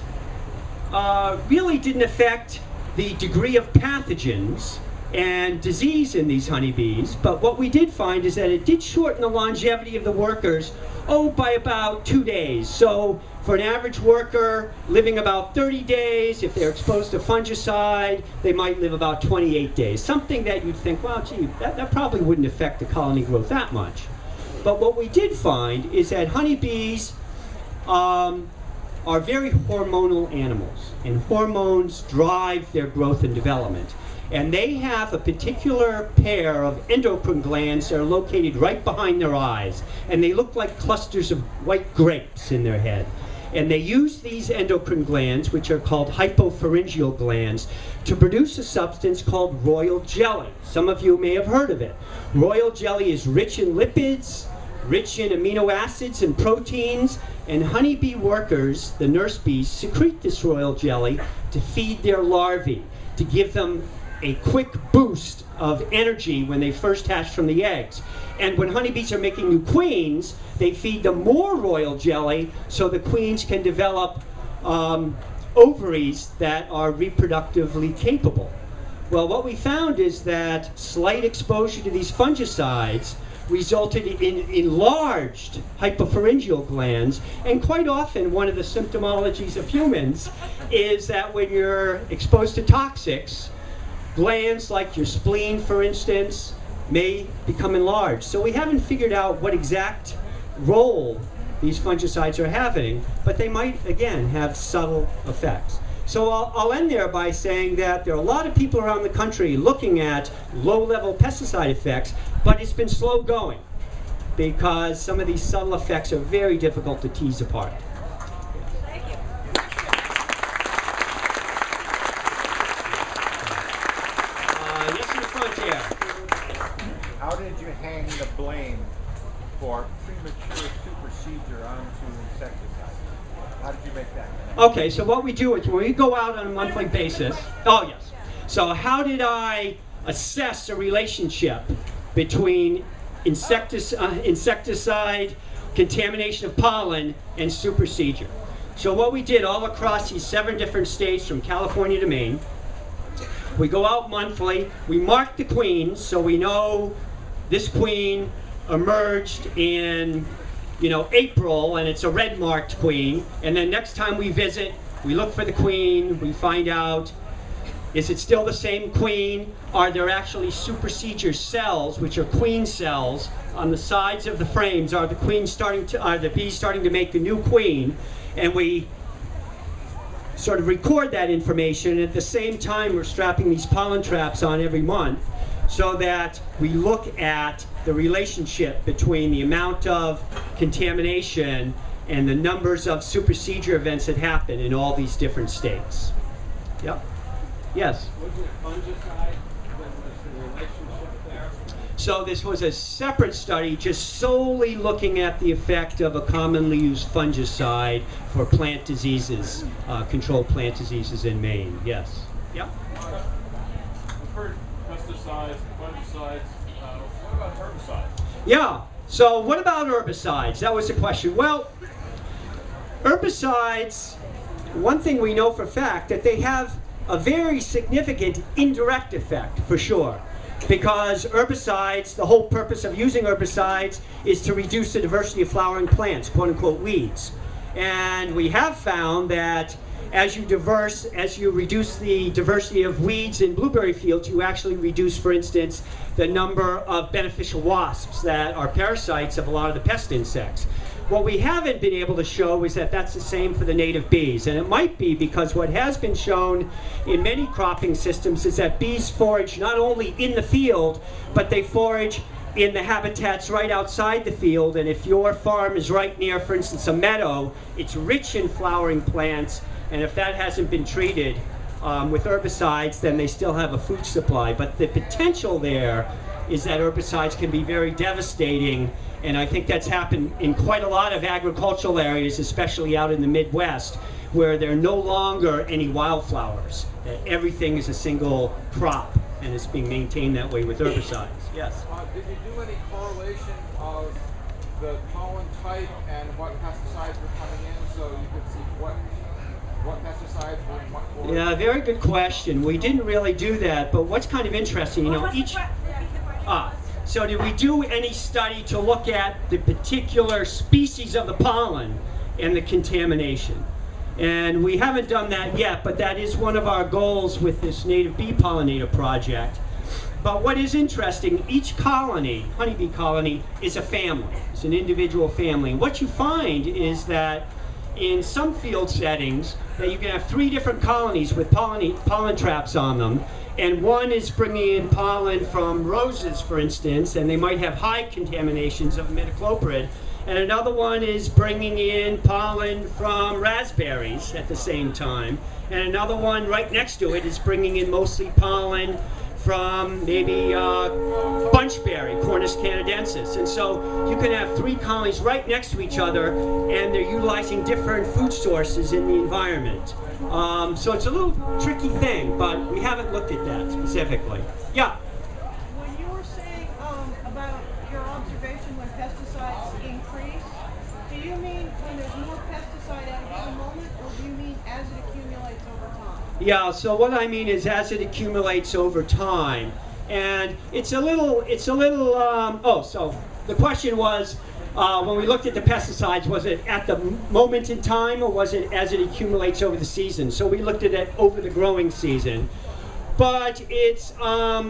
really didn't affect the degree of pathogens and disease in these honeybees. But what we did find is that it did shorten the longevity of the workers, by about 2 days. So for an average worker living about 30 days, if they're exposed to fungicide, they might live about 28 days. Something that you'd think, well, gee, that probably wouldn't affect the colony growth that much. But what we did find is that honeybees are very hormonal animals, and hormones drive their growth and development. And they have a particular pair of endocrine glands that are located right behind their eyes, and they look like clusters of white grapes in their head. And they use these endocrine glands, which are called hypopharyngeal glands, to produce a substance called royal jelly. Some of you may have heard of it. Royal jelly is rich in lipids, rich in amino acids and proteins, and honeybee workers, the nurse bees, secrete this royal jelly to feed their larvae, to give them a quick boost of energy when they first hatch from the eggs. And when honeybees are making new queens, they feed them more royal jelly so the queens can develop ovaries that are reproductively capable. Well, what we found is that slight exposure to these fungicides resulted in enlarged hypopharyngeal glands, and quite often one of the symptomologies of humans is that when you're exposed to toxics, glands like your spleen, for instance, may become enlarged. So we haven't figured out what exact role these fungicides are having, but they might, again, have subtle effects. So I'll end there by saying that there are a lot of people around the country looking at low-level pesticide effects, but it's been slow going because some of these subtle effects are very difficult to tease apart. Thank you. Yes, in the front here. How did you hang the blame for premature supersedure onto insecticides? How did you make that connection? Okay, so what we do is when we go out on a monthly basis, so how did I assess a relationship between insecticide, contamination of pollen, and supersedure? So what we did all across these 7 different states from California to Maine, we go out monthly, we mark the queens, so we know this queen emerged in April, and it's a red marked queen. And then next time we visit, we look for the queen, we find out, is it still the same queen? Are there actually supersedure cells, which are queen cells, on the sides of the frames? Are the bees starting to make a new queen? And we sort of record that information. And at the same time, we're strapping these pollen traps on every month so that we look at the relationship between the amount of contamination and the numbers of supersedure events that happen in all these different states. Yep. Yes? Was it fungicide? What was the relationship there? So this was a separate study just solely looking at the effect of a commonly used fungicide for plant diseases, controlled plant diseases in Maine. Yes. Yep. I've heard pesticides, fungicides. What about herbicides? Yeah. So what about herbicides? That was the question. Well, herbicides, one thing we know for a fact, that they have a very significant indirect effect, for sure. Because herbicides, the whole purpose of using herbicides is to reduce the diversity of flowering plants, quote unquote weeds. And we have found that as you reduce the diversity of weeds in blueberry fields, you actually reduce, for instance, the number of beneficial wasps that are parasites of a lot of the pest insects. What we haven't been able to show is that that's the same for the native bees. And it might be because what has been shown in many cropping systems is that bees forage not only in the field, but they forage in the habitats right outside the field. And if your farm is right near, for instance, a meadow, it's rich in flowering plants. And if that hasn't been treated with herbicides, then they still have a food supply. But the potential there is that herbicides can be very devastating. And I think that's happened in quite a lot of agricultural areas, especially out in the Midwest, where there are no longer any wildflowers. That everything is a single crop and it's being maintained that way with herbicides. Yes. Did you do any correlation of the pollen type and what pesticides were coming in, so you could see what pesticides were in what form? Yeah, very good question. We didn't really do that, but what's kind of interesting, you know, each... So did we do any study to look at the particular species of the pollen and the contamination? And we haven't done that yet, but that is one of our goals with this native bee pollinator project. But what is interesting, each colony, honeybee colony, is a family. It's an individual family. And what you find is that in some field settings, that you can have 3 different colonies with pollen traps on them, and one is bringing in pollen from roses, for instance, and they might have high contaminations of imidacloprid, and another one is bringing in pollen from raspberries at the same time, and another one right next to it is bringing in mostly pollen from maybe bunchberry, Cornus canadensis. And so you can have 3 colonies right next to each other, and they're utilizing different food sources in the environment. So it's a little tricky thing, but we haven't looked at that specifically. Yeah? When you were saying about your observation when pesticides increase, do you mean when there's more pesticide at a given moment, or do you mean as it accumulates over time? Yeah, so what I mean is as it accumulates over time. And it's a little, so the question was, when we looked at the pesticides, was it at the moment in time, or was it as it accumulates over the season? So we looked at it over the growing season. But it's a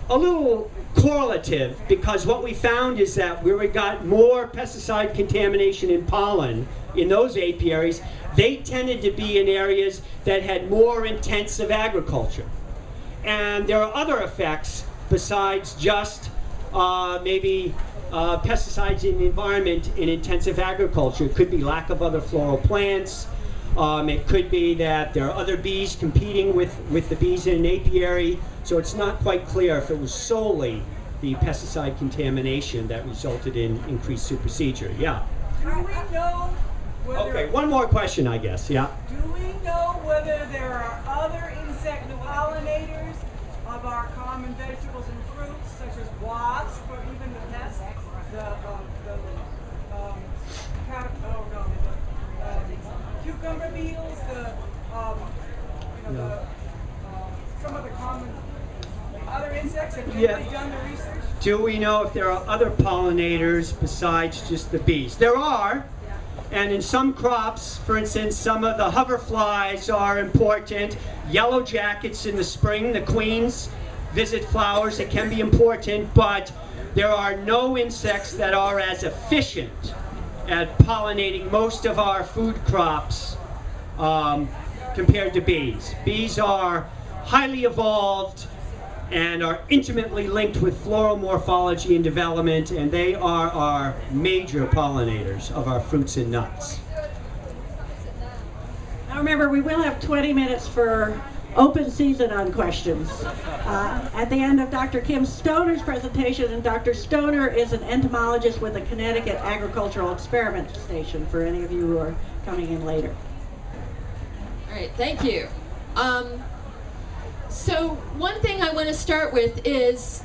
little correlative, because what we found is that where we got more pesticide contamination in pollen in those apiaries, they tended to be in areas that had more intensive agriculture. And there are other effects besides just maybe pesticides in the environment in intensive agriculture. It could be lack of other floral plants. It could be that there are other bees competing with the bees in an apiary. So it's not quite clear if it was solely the pesticide contamination that resulted in increased supersedure. Yeah. Do we know whether... Okay, one more question, I guess. Yeah. Do we know whether there are other insect pollinators of our common vegetables and fruits, such as wasps, or even the pests, cucumber beetles, some of the common other insects? Have you done the research? Do we know if there are other pollinators besides just the bees? There are. And in some crops, for instance, some of the hoverflies are important. Yellow jackets in the spring, the queens visit flowers. It can be important, but there are no insects that are as efficient at pollinating most of our food crops compared to bees. Bees are highly evolved and are intimately linked with floral morphology and development, and they are our major pollinators of our fruits and nuts. Now remember, we will have 20 minutes for open season on questions. At the end of Dr. Kim Stoner's presentation, and Dr. Stoner is an entomologist with the Connecticut Agricultural Experiment Station, for any of you who are coming in later. All right, thank you. So one thing I want to start with is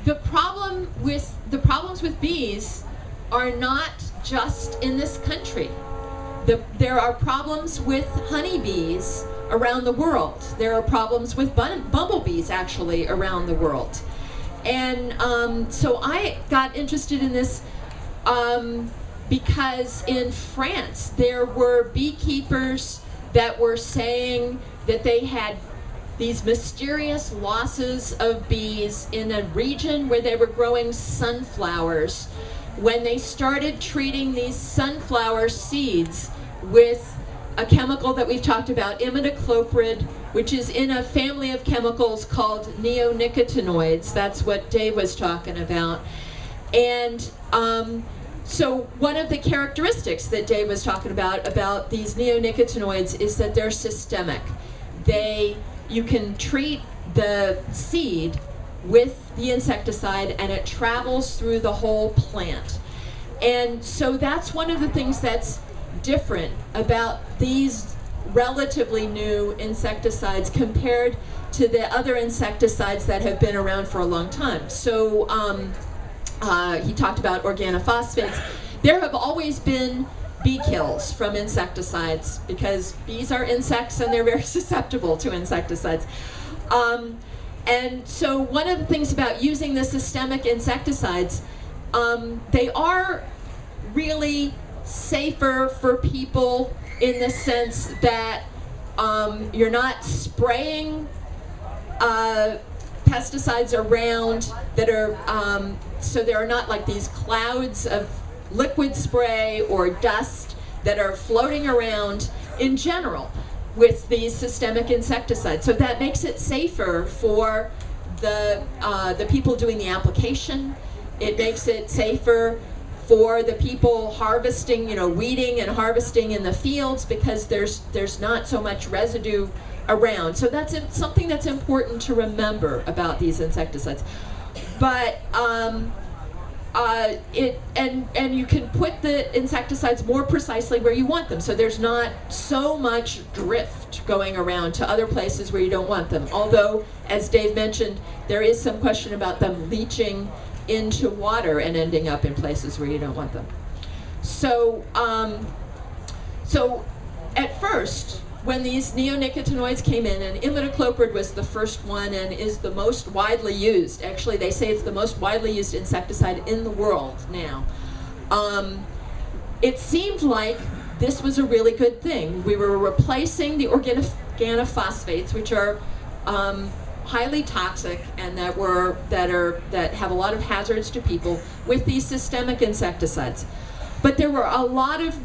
the problems with bees are not just in this country. There are problems with honeybees around the world. There are problems with bumblebees actually around the world. And so I got interested in this because in France there were beekeepers that were saying that they had these mysterious losses of bees in a region where they were growing sunflowers when they started treating these sunflower seeds with a chemical that we've talked about, imidacloprid, which is in a family of chemicals called neonicotinoids. That's what Dave was talking about. And so one of the characteristics that Dave was talking about these neonicotinoids is that they're systemic. You can treat the seed with the insecticide and it travels through the whole plant. And so that's one of the things that's different about these relatively new insecticides compared to the other insecticides that have been around for a long time. So he talked about organophosphates. There have always been bee kills from insecticides because bees are insects and they're very susceptible to insecticides. And so one of the things about using the systemic insecticides, they are really safer for people in the sense that you're not spraying pesticides around that are, so there are not like these clouds of liquid spray or dust that are floating around in general with these systemic insecticides. So that makes it safer for the people doing the application. It makes it safer for the people harvesting, you know, weeding and harvesting in the fields because there's not so much residue around. So that's something that's important to remember about these insecticides. But and you can put the insecticides more precisely where you want them. So there's not so much drift going around to other places where you don't want them. Although, as Dave mentioned, there is some question about them leaching into water and ending up in places where you don't want them. So, so at first, when these neonicotinoids came in, and imidacloprid was the first one and is the most widely used. Actually, they say it's the most widely used insecticide in the world now. It seemed like this was a really good thing. We were replacing the organophosphates, which are highly toxic and that have a lot of hazards to people, with these systemic insecticides. But there were a lot of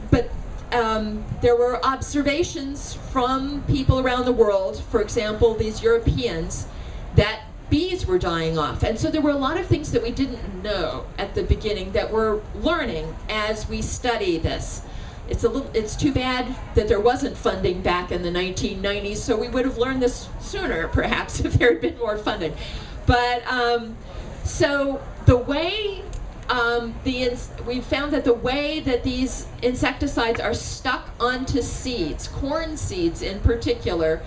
there were observations from people around the world, for example, these Europeans, that bees were dying off. And so there were a lot of things that we didn't know at the beginning that we're learning as we study this. It's too bad that there wasn't funding back in the 1990s, so we would have learned this sooner, perhaps, if there had been more funding. But so the way we found that the way that these insecticides are stuck onto seeds, corn seeds in particular,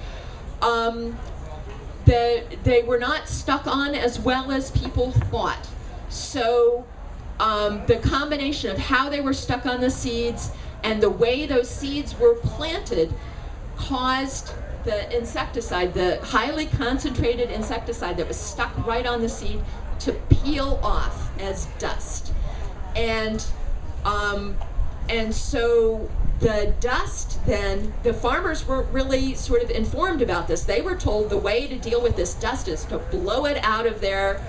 they were not stuck on as well as people thought. So the combination of how they were stuck on the seeds and the way those seeds were planted caused the insecticide, the highly concentrated insecticide that was stuck right on the seed, to peel off as dust. And so the dust then, the farmers weren't really sort of informed about this. They were told the way to deal with this dust is to blow it out of their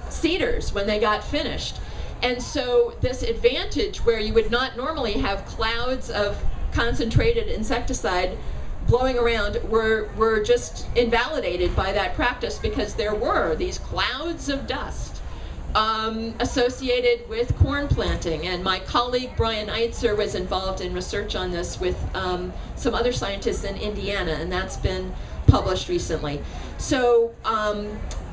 seeders when they got finished. And so this advantage where you would not normally have clouds of concentrated insecticide blowing around were just invalidated by that practice, because there were these clouds of dust associated with corn planting. And my colleague Brian Eitzer was involved in research on this with some other scientists in Indiana, and that's been published recently. So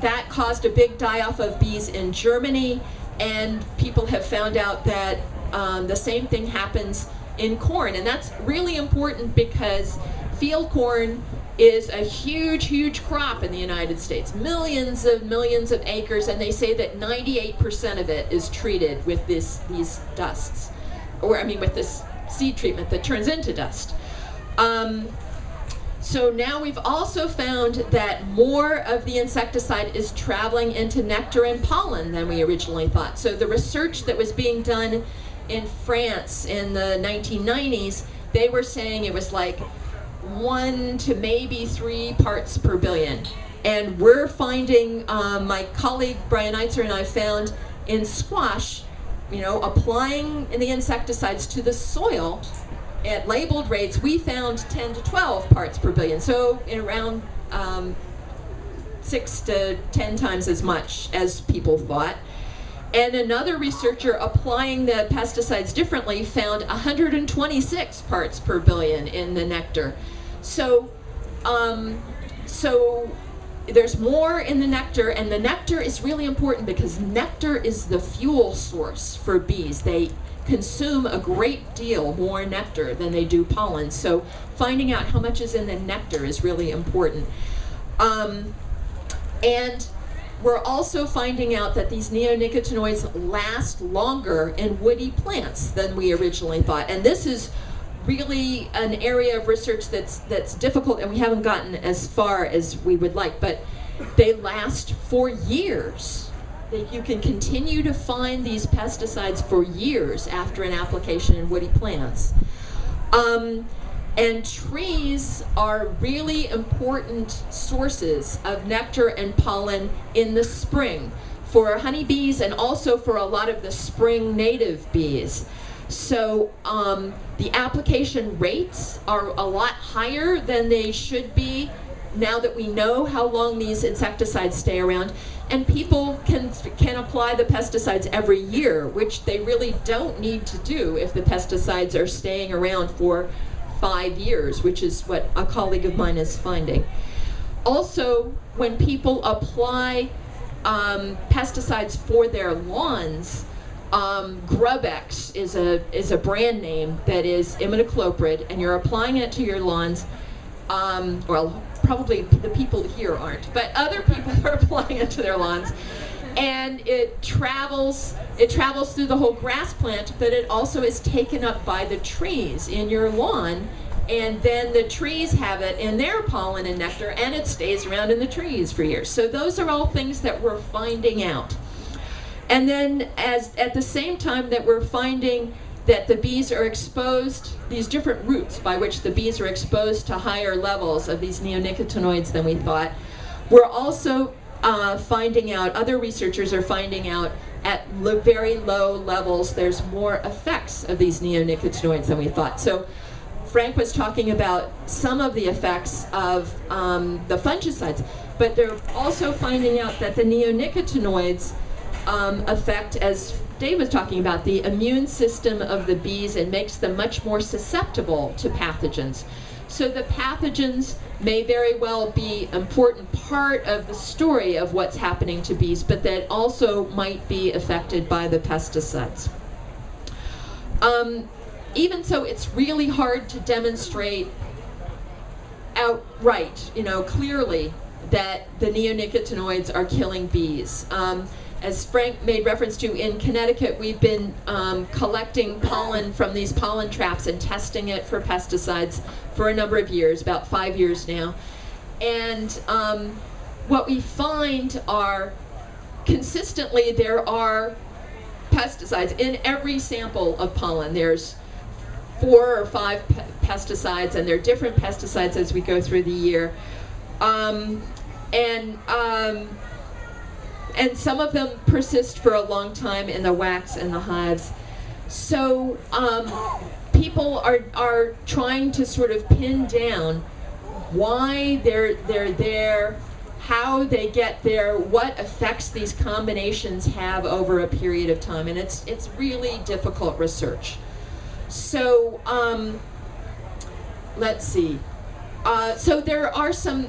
that caused a big die-off of bees in Germany, and people have found out that the same thing happens in corn. And that's really important because field corn is a huge, huge crop in the United States. Millions of acres, and they say that 98% of it is treated with these dusts, with this seed treatment that turns into dust. So now we've also found that more of the insecticide is traveling into nectar and pollen than we originally thought. So the research that was being done in France in the 1990s, they were saying it was like 1 to maybe 3 parts per billion. And we're finding, my colleague Brian Eitzer and I found in squash, applying the insecticides to the soil at labeled rates, we found 10 to 12 parts per billion. So in around 6 to 10 times as much as people thought. And another researcher applying the pesticides differently found 126 parts per billion in the nectar. So, there's more in the nectar, and the nectar is really important because nectar is the fuel source for bees. They consume a great deal more nectar than they do pollen, so finding out how much is in the nectar is really important. And we're also finding out that these neonicotinoids last longer in woody plants than we originally thought, and this is really an area of research that's difficult, and we haven't gotten as far as we would like, but they last for years. You can continue to find these pesticides for years after an application in woody plants. And trees are really important sources of nectar and pollen in the spring for honeybees and also for a lot of the spring native bees. So the application rates are a lot higher than they should be now that we know how long these insecticides stay around. And people can apply the pesticides every year, which they really don't need to do if the pesticides are staying around for 5 years, which is what a colleague of mine is finding. Also, when people apply pesticides for their lawns, Grubex is a brand name that is imidacloprid, and you're applying it to your lawns. Well, probably the people here aren't, but other people are applying it to their lawns, and it travels through the whole grass plant, but it also is taken up by the trees in your lawn, and then the trees have it in their pollen and nectar, and it stays around in the trees for years. So those are all things that we're finding out. And then at the same time that we're finding that the bees are exposed, these different routes by which the bees are exposed to higher levels of these neonicotinoids than we thought, we're also finding out, other researchers are finding out at very low levels there's more effects of these neonicotinoids than we thought. So Frank was talking about some of the effects of the fungicides, but they're also finding out that the neonicotinoids affect, as Dave was talking about, the immune system of the bees and makes them much more susceptible to pathogens. So the pathogens may very well be an important part of the story of what's happening to bees, but that also might be affected by the pesticides. Even so, it's really hard to demonstrate outright, clearly that the neonicotinoids are killing bees. As Frank made reference to, in Connecticut, we've been collecting pollen from these pollen traps and testing it for pesticides for a number of years, about 5 years now. And what we find are, consistently, there are pesticides in every sample of pollen. There's 4 or 5 pesticides, and there are different pesticides as we go through the year. And some of them persist for a long time in the wax and the hives. So people are trying to sort of pin down why they're there, how they get there, what effects these combinations have over a period of time, and it's really difficult research. So let's see. So there are some,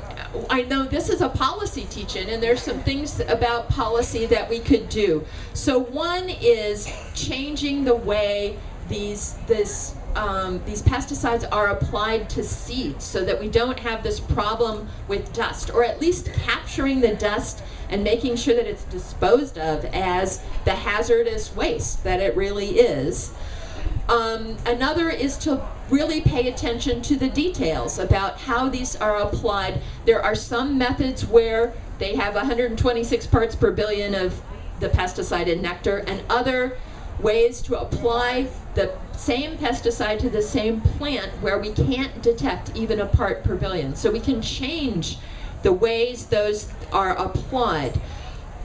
I know this is a policy teach-in, and there's some things about policy that we could do. So one is changing the way these pesticides are applied to seeds so that we don't have this problem with dust, or at least capturing the dust and making sure that it's disposed of as the hazardous waste that it really is. Another is to really pay attention to the details about how these are applied. There are some methods where they have 126 parts per billion of the pesticide in nectar, and other ways to apply the same pesticide to the same plant where we can't detect even a part per billion. So we can change the ways those are applied.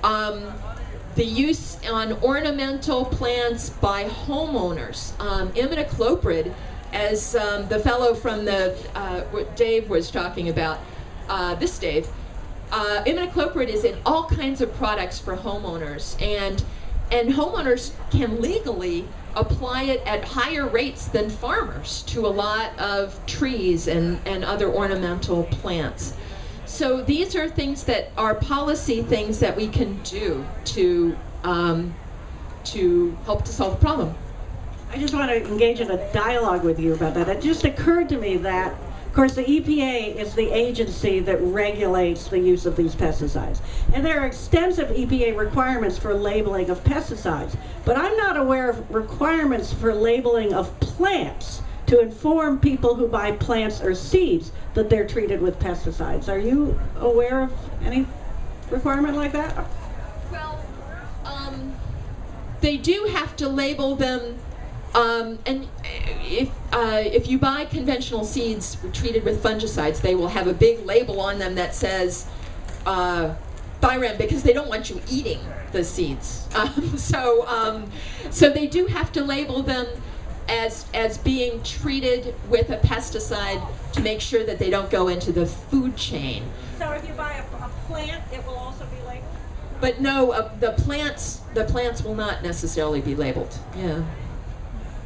The use on ornamental plants by homeowners. Imidacloprid, as the fellow from what Dave was talking about, this Dave, imidacloprid is in all kinds of products for homeowners, and homeowners can legally apply it at higher rates than farmers to a lot of trees and other ornamental plants. So these are things that are policy things that we can do to help to solve the problem. I just want to engage in a dialogue with you about that. It just occurred to me that, of course, the EPA is the agency that regulates the use of these pesticides. And there are extensive EPA requirements for labeling of pesticides. But I'm not aware of requirements for labeling of plants to inform people who buy plants or seeds that they're treated with pesticides. Are you aware of any requirement like that? Well, they do have to label them, and if you buy conventional seeds treated with fungicides, they will have a big label on them that says Thyram, because they don't want you eating the seeds. So they do have to label them as being treated with a pesticide to make sure that they don't go into the food chain. So if you buy a plant, it will also be labeled? But no, the plants will not necessarily be labeled. Yeah.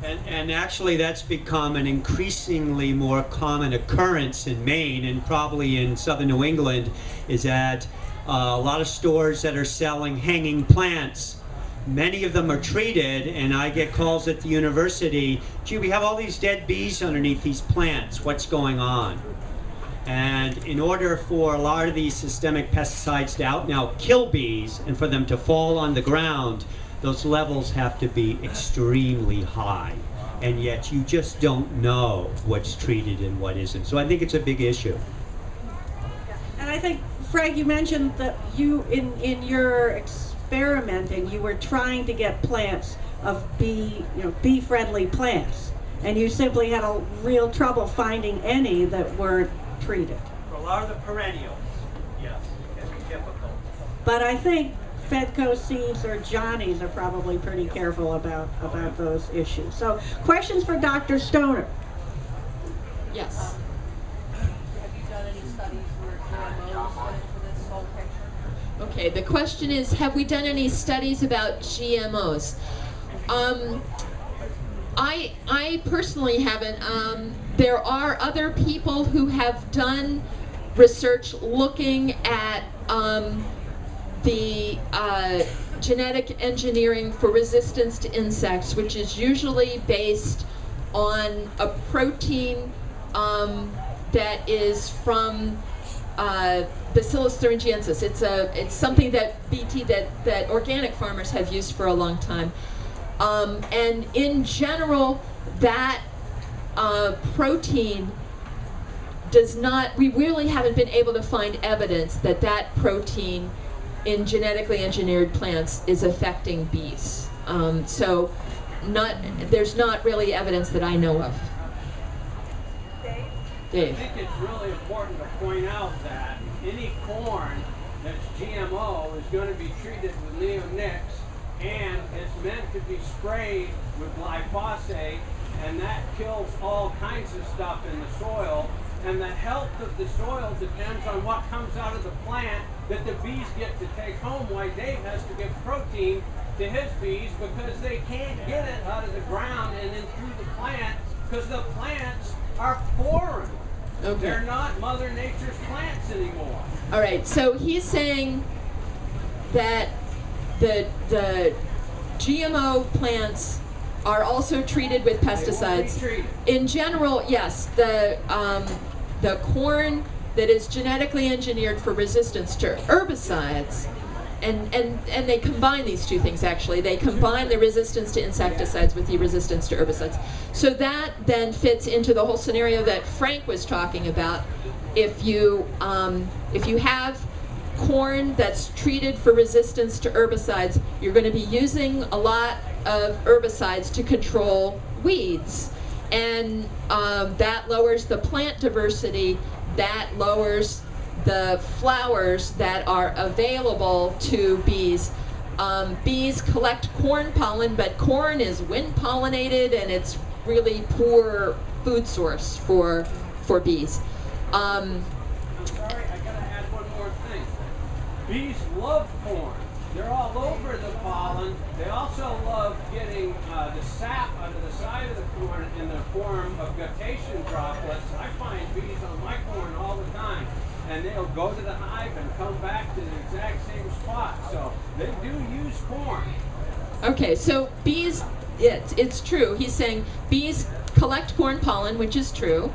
And actually that's become an increasingly more common occurrence in Maine and probably in southern New England, is that a lot of stores that are selling hanging plants, many of them are treated, and I get calls at the university, gee, we have all these dead bees underneath these plants, what's going on? And in order for a lot of these systemic pesticides to out now kill bees and for them to fall on the ground, those levels have to be extremely high. And yet you just don't know what's treated and what isn't. So I think it's a big issue. And I think, Frank, you mentioned that you, in your experimenting, you were trying to get plants of bee-friendly plants. And you simply had a real trouble finding any that weren't treated. For a lot of the perennials, yes, it can be difficult. But I think Fedco seeds or Johnny's are probably pretty careful about those issues. So, questions for Dr. Stoner? Yes. Have you done any studies where GMOs went into this whole picture? Okay, the question is, have we done any studies about GMOs? I personally haven't. There are other people who have done research looking at the genetic engineering for resistance to insects, which is usually based on a protein that is from Bacillus thuringiensis. It's something that that organic farmers have used for a long time. And in general, that protein does not, we really haven't been able to find evidence that that protein in genetically engineered plants is affecting bees. So there's not really evidence that I know of. Dave? I think it's really important to point out that any corn that's GMO is going to be treated with neonics, and it's meant to be sprayed with glyphosate, and that kills all kinds of stuff in the soil. And the health of the soil depends on what comes out of the plant that the bees get to take home. Why Dave has to give protein to his bees, because they can't get it out of the ground and then through the plant, because the plants are foreign. Okay. They're not Mother Nature's plants anymore. All right, so he's saying that the GMO plants are also treated with pesticides. In general, yes, the corn that is genetically engineered for resistance to herbicides, and they combine these two things actually. They combine the resistance to insecticides with the resistance to herbicides. So that then fits into the whole scenario that Frank was talking about. If you have corn that's treated for resistance to herbicides, you're going to be using a lot of herbicides to control weeds, and that lowers the plant diversity, that lowers the flowers that are available to bees. Bees collect corn pollen, but corn is wind pollinated and it's really poor food source for bees. I'm sorry, I gotta add one more thing. Bees love corn. They're all over the pollen. They also love getting the sap out of the side of the corn in the form of guttation droplets. I find bees on my corn all the time. and they'll go to the hive and come back to the exact same spot. So they do use corn. Okay, so bees, it's true. He's saying bees collect corn pollen, which is true,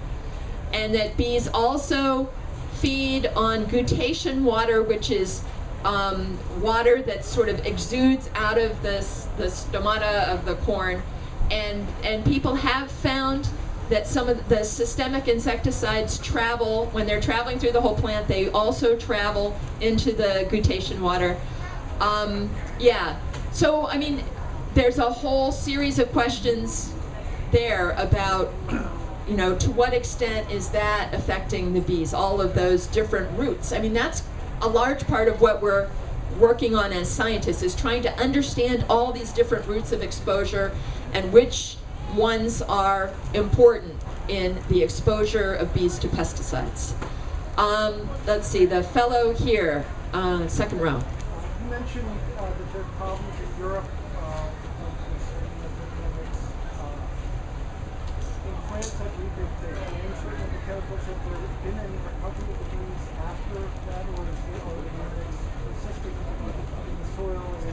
and that bees also feed on guttation water, which is water that sort of exudes out of the stomata of the corn, and people have found that some of the systemic insecticides travel, when they're traveling through the whole plant, they also travel into the guttation water. Yeah, so I mean, there's a whole series of questions there about, you know, to what extent is that affecting the bees, all of those different routes. I mean, that's a large part of what we're working on as scientists, is trying to understand all these different routes of exposure and which ones are important in the exposure of bees to pesticides. Let's see, the fellow here, second row. You mentioned that there are problems in Europe. In France, I believe they banned certain of the chemicals. Have there been any recovery of the bees after that, or is it persisting in the soil and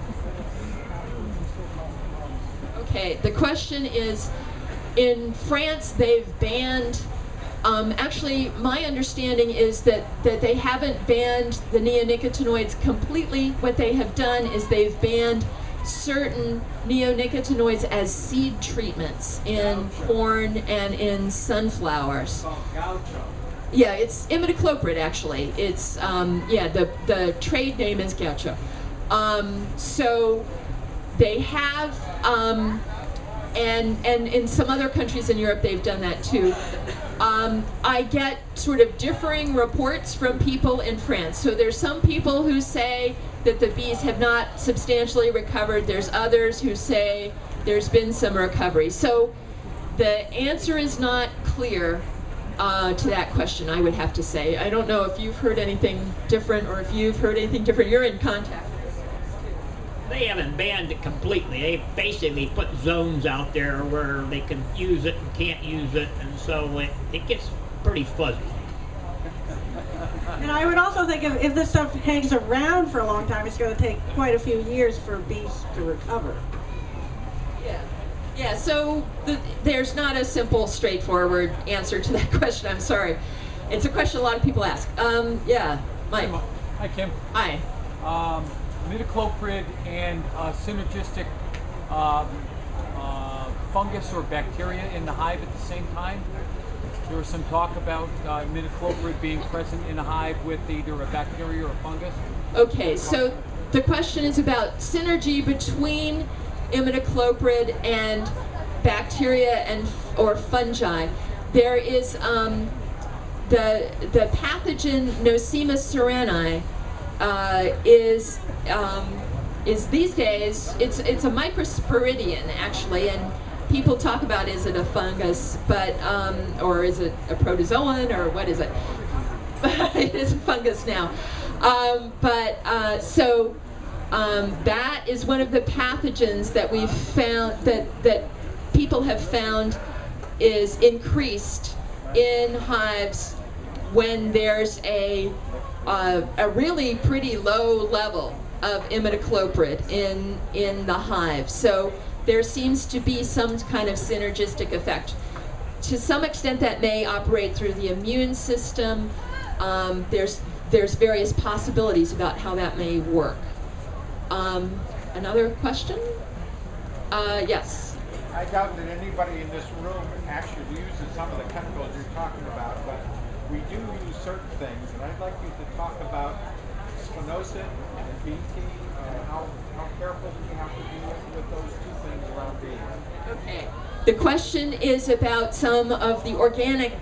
afterwards and still causing problems? Okay, the question is, in France they've banned, actually my understanding is that they haven't banned the neonicotinoids completely. What they have done is they've banned certain neonicotinoids as seed treatments in corn and in sunflowers. Yeah, it's imidacloprid actually. It's, yeah, the trade name is gaucho. So they have, and in some other countries in Europe they've done that too. I get sort of differing reports from people in France. So there's some people who say that the bees have not substantially recovered. There's others who say there's been some recovery. So the answer is not clear to that question, I would have to say. I don't know if you've heard anything different, or if you've heard anything different. You're in contact. They haven't banned it completely. They basically put zones out there where they can use it and can't use it, and so it gets pretty fuzzy. And I would also think if this stuff hangs around for a long time, it's going to take quite a few years for bees to recover. Yeah, so there's not a simple, straightforward answer to that question. I'm sorry. It's a question a lot of people ask. Yeah, Mike. Hi, Kim. Hi. Imidacloprid and synergistic fungus or bacteria in the hive at the same time. There was some talk about imidacloprid being present in a hive with either a bacteria or a fungus. Okay, so the question is about synergy between imidacloprid and bacteria and or fungi. There is the pathogen Nosema ceranae is these days, it's a microsporidian actually, and people talk about, is it a fungus, but or is it a protozoan, or what is it? It is a fungus now. That is one of the pathogens that we've found, that people have found is increased in hives when there's a really pretty low level of imidacloprid in the hive. So there seems to be some kind of synergistic effect. To some extent that may operate through the immune system. There's various possibilities about how that may work. Another question? Yes. I doubt that anybody in this room actually uses some of the chemicals you're talking about, but we do use certain things, and I'd like you to talk about spinosad and BT. How careful do you have to be with those two things around bees? Okay. The question is about some of the organic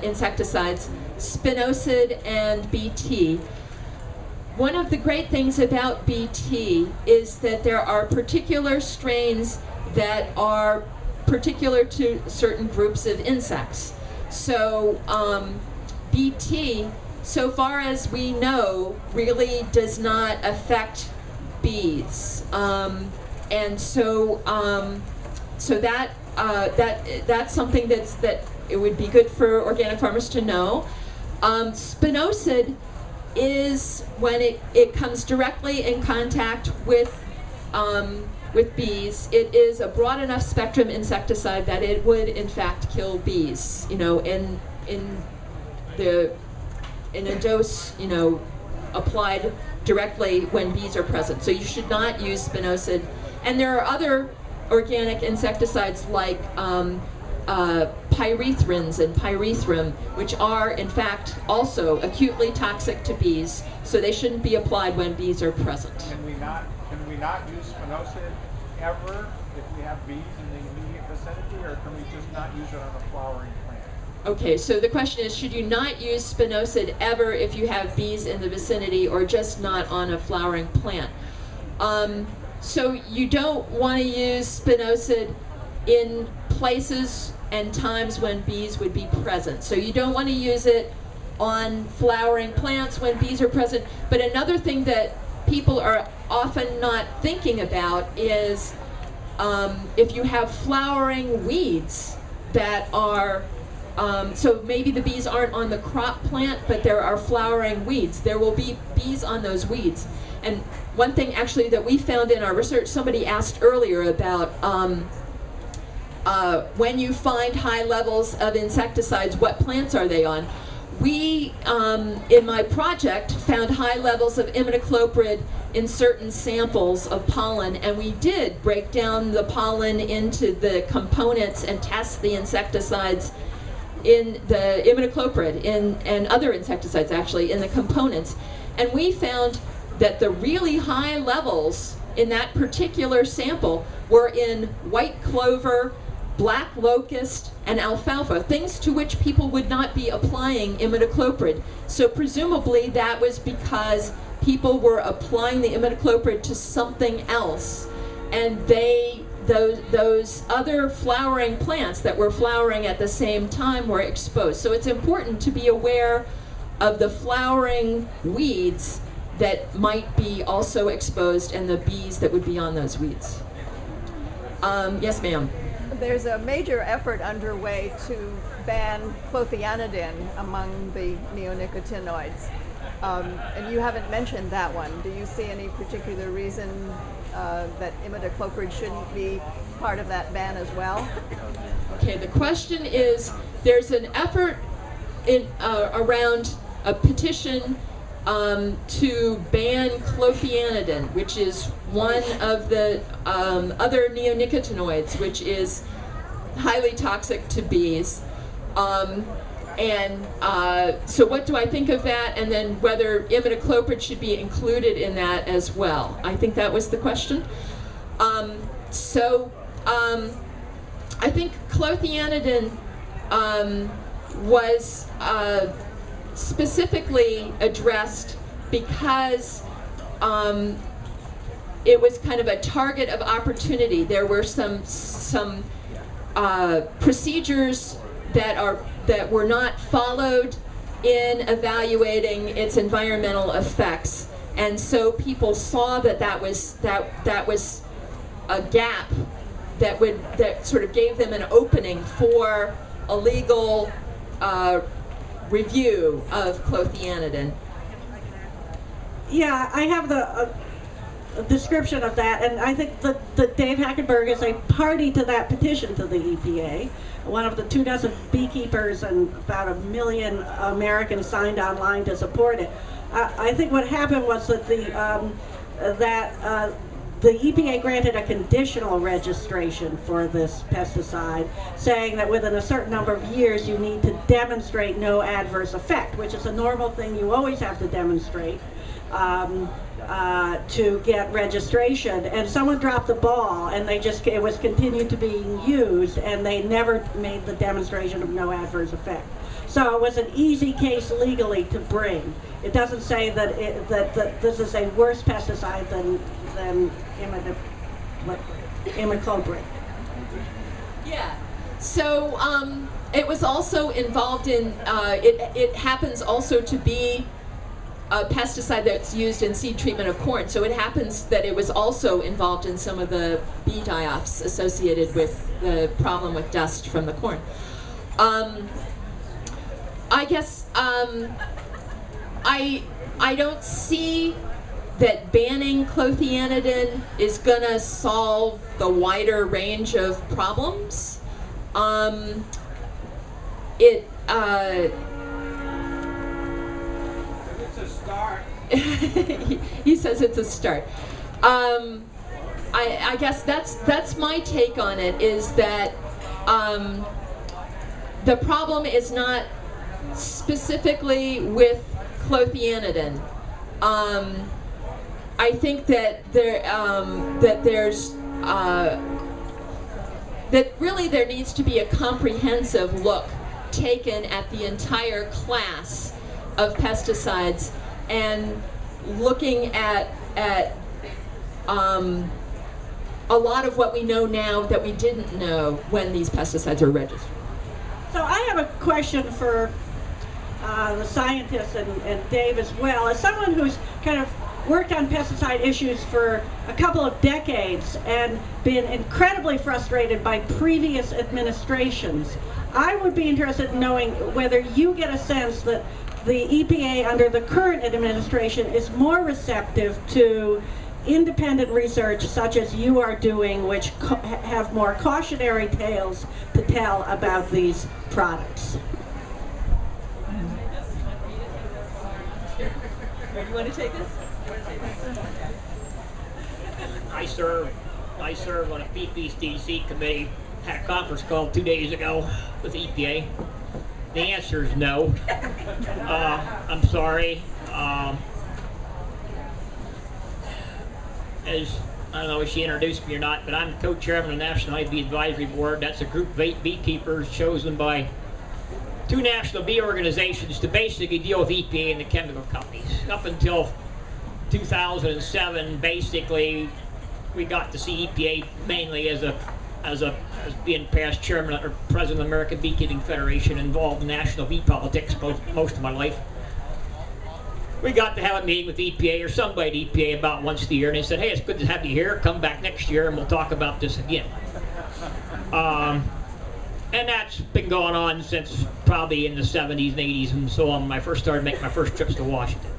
insecticides, spinosad and BT. One of the great things about BT is that there are particular strains that are particular to certain groups of insects. So BT, so far as we know, really does not affect bees, and so that's something that it would be good for organic farmers to know. Spinosad is when it comes directly in contact with bees. It is a broad enough spectrum insecticide that it would in fact kill bees. You know, in a dose, you know, applied directly when bees are present. So you should not use Spinosad. And there are other organic insecticides like pyrethrins and pyrethrum, which are in fact also acutely toxic to bees, so they shouldn't be applied when bees are present. Can we not use Spinosad ever if we have bees in the immediate vicinity, or can we just not use it on a flowering plant? Okay, so the question is, should you not use Spinosad ever if you have bees in the vicinity, or just not on a flowering plant? So you don't want to use Spinosad in places and times when bees would be present. So you don't want to use it on flowering plants when bees are present. But another thing that people are often not thinking about is if you have flowering weeds that are, so maybe the bees aren't on the crop plant, but there are flowering weeds. There will be bees on those weeds. And one thing actually that we found in our research, somebody asked earlier about when you find high levels of insecticides, what plants are they on? We, in my project, found high levels of imidacloprid in certain samples of pollen, and we did break down the pollen into the components and test the insecticides in the imidacloprid and other insecticides actually in the components. And we found that the really high levels in that particular sample were in white clover, black locust, and alfalfa, things to which people would not be applying imidacloprid. So presumably that was because people were applying the imidacloprid to something else, and those other flowering plants that were flowering at the same time were exposed. So it's important to be aware of the flowering weeds that might be also exposed and the bees that would be on those weeds. Yes, ma'am. There's a major effort underway to ban clothianidin among the neonicotinoids. And you haven't mentioned that one. Do you see any particular reason that imidacloprid shouldn't be part of that ban as well? Okay, the question is, there's an effort around a petition to ban clothianidin, which is one of the other neonicotinoids, which is highly toxic to bees. So what do I think of that, and then whether imidacloprid should be included in that as well? I think that was the question. I think clothianidin was specifically addressed because it was kind of a target of opportunity. There were some procedures that were not followed in evaluating its environmental effects, and so people saw that was a gap that sort of gave them an opening for a legal review of clothianidin. Yeah, I have a description of that, and I think that Dave Hackenberg is a party to that petition to the EPA. One of the 24 beekeepers and about 1 million Americans signed online to support it. I think what happened was that the EPA granted a conditional registration for this pesticide, saying that within a certain number of years you need to demonstrate no adverse effect, which is a normal thing you always have to demonstrate to get registration. And someone dropped the ball, and it was continued to being used, and they never made the demonstration of no adverse effect. So it was an easy case legally to bring. It doesn't say that this is a worse pesticide than imidacloprid. Yeah. So it was also involved in. It happens also to be a pesticide that's used in seed treatment of corn. So it happens that it was also involved in some of the bee die-offs associated with the problem with dust from the corn. I guess I don't see that banning clothianidin is gonna solve the wider range of problems. It's a start. He says it's a start. I guess that's my take on it, is that the problem is not specifically with clothianidin. I think that that really there needs to be a comprehensive look taken at the entire class of pesticides, and looking at a lot of what we know now that we didn't know when these pesticides are registered. So I have a question for the scientists and Dave as well. As someone who's kind of worked on pesticide issues for a couple of decades and been incredibly frustrated by previous administrations, I would be interested in knowing whether you get a sense that the EPA under the current administration is more receptive to independent research such as you are doing, which have more cautionary tales to tell about these products. You want to take this? I serve on a PPCC committee. Had a conference call 2 days ago with EPA. The answer is no. I'm sorry. As I don't know if she introduced me or not, but I'm the co-chairman of the National Hive Bee Advisory Board. That's a group of 8 beekeepers chosen by 2 national bee organizations to basically deal with EPA and the chemical companies. Up until 2007, basically, we got to see EPA mainly as being past chairman or president of the American Beekeeping Federation, involved in national bee politics most of my life. We got to have a meeting with EPA or somebody at EPA about once a year, and they said, hey, it's good to have you here. Come back next year and we'll talk about this again. And that's been going on since probably in the 70s and 80s and so on, when I first started making my first trips to Washington.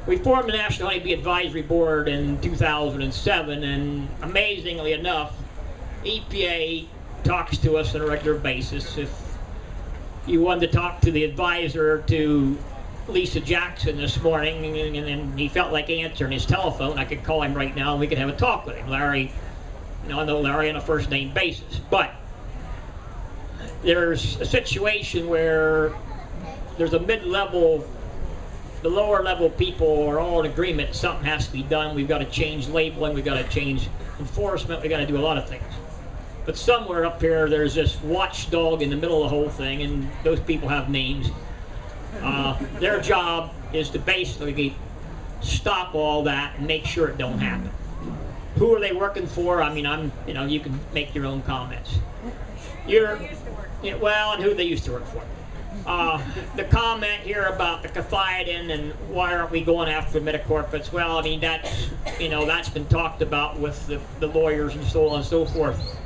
We formed the National Honeybee Advisory Board in 2007, and amazingly enough, EPA talks to us on a regular basis. If you wanted to talk to the advisor to Lisa Jackson this morning, and he felt like answering his telephone, I could call him right now and we could have a talk with him. Larry, I know Larry on a first name basis, but there's a situation where there's a mid-level, the lower level people are all in agreement something has to be done. We've got to change labeling, we've got to change enforcement, we've got to do a lot of things. But somewhere up here there's this watchdog in the middle of the whole thing, and those people have names. Their job is to basically stop all that and make sure it don't happen. Who are they working for? I mean, you can make your own comments. Well, and who they used to work for. The comment here about the cafeidin and why aren't we going after metacorpus? Well, I mean, that's been talked about with the lawyers and so on and so forth.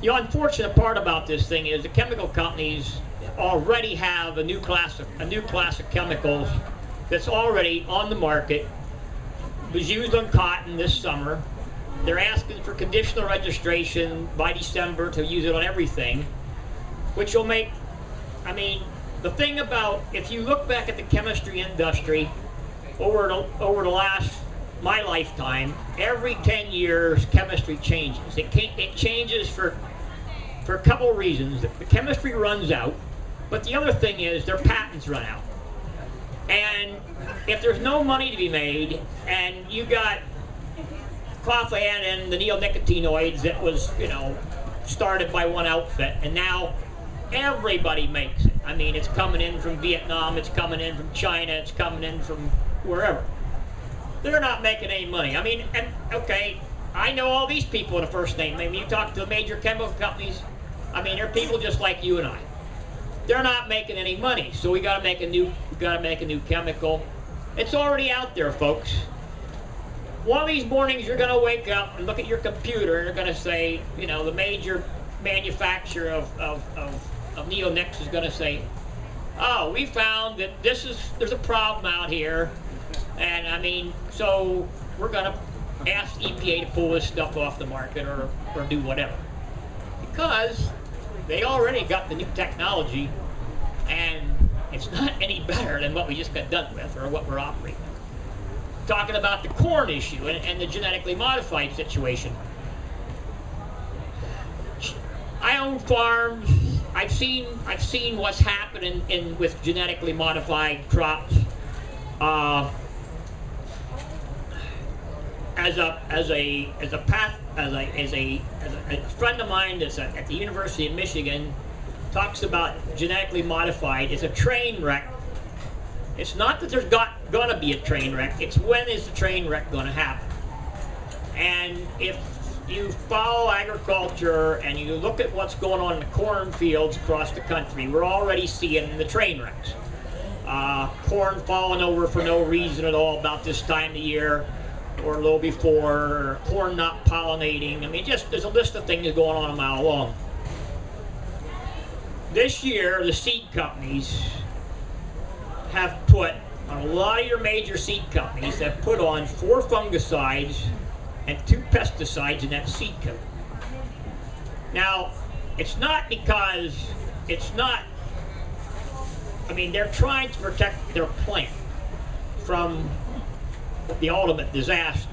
The unfortunate part about this thing is the chemical companies already have a new class of chemicals that's already on the market. It was used on cotton this summer. They're asking for conditional registration by December to use it on everything, which will make, the thing about, if you look back at the chemistry industry over the last, my lifetime, every 10 years chemistry changes. It changes for a couple of reasons. The chemistry runs out, but the other thing is their patents run out. And if there's no money to be made, and you got clothianidin, the neonicotinoids that was, started by one outfit, and now everybody makes it. I mean, it's coming in from Vietnam, it's coming in from China, it's coming in from wherever. They're not making any money. Okay, I know all these people in a first name. You talk to the major chemical companies, they're people just like you and I. They're not making any money, so we gotta make a new chemical. It's already out there, folks. One of these mornings you're gonna wake up and look at your computer and you're gonna say, the major manufacturer of of neonics is going to say, oh, we found that there's a problem out here, and I mean, so we're going to ask EPA to pull this stuff off the market or do whatever. Because they already got the new technology, and it's not any better than what we just got done with or what we're operating. Talking about the corn issue and the genetically modified situation. I own farms. I've seen what's happening with genetically modified crops. As a friend of mine that's at the University of Michigan talks about genetically modified, it's a train wreck. It's not that there's gonna be a train wreck, it's when is the train wreck gonna happen. And if you follow agriculture and you look at what's going on in the cornfields across the country, we're already seeing the train wrecks. Corn falling over for no reason at all about this time of year, or a little before, corn not pollinating. I mean, just there's a list of things going on a mile long. This year, the seed companies have put, on a lot of your major seed companies, have put on 4 fungicides and 2 pesticides in that seed coat. Now, it's not because, I mean, they're trying to protect their plant from the ultimate disaster.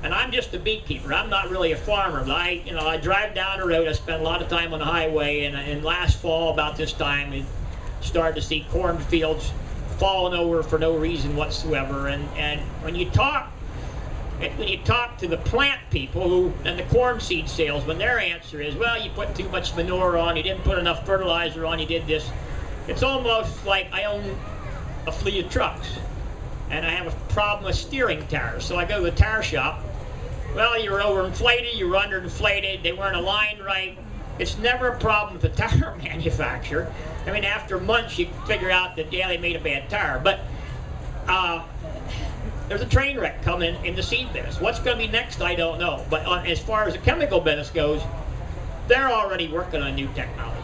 And I'm just a beekeeper. I'm not really a farmer, but I drive down the road. I spend a lot of time on the highway, and last fall about this time, we started to see cornfields falling over for no reason whatsoever. And when you talk to the plant people and the corn seed salesmen, their answer is, well, you put too much manure on, you didn't put enough fertilizer on, you did this. It's almost like I own a fleet of trucks, and I have a problem with steering tires. So I go to the tire shop. Well, you were overinflated, you were underinflated, they weren't aligned right. It's never a problem with the tire manufacturer. I mean, after months, you figure out that, yeah, they made a bad tire. But there's a train wreck coming in the seed business. What's going to be next, I don't know. But as far as the chemical business goes, they're already working on new technology.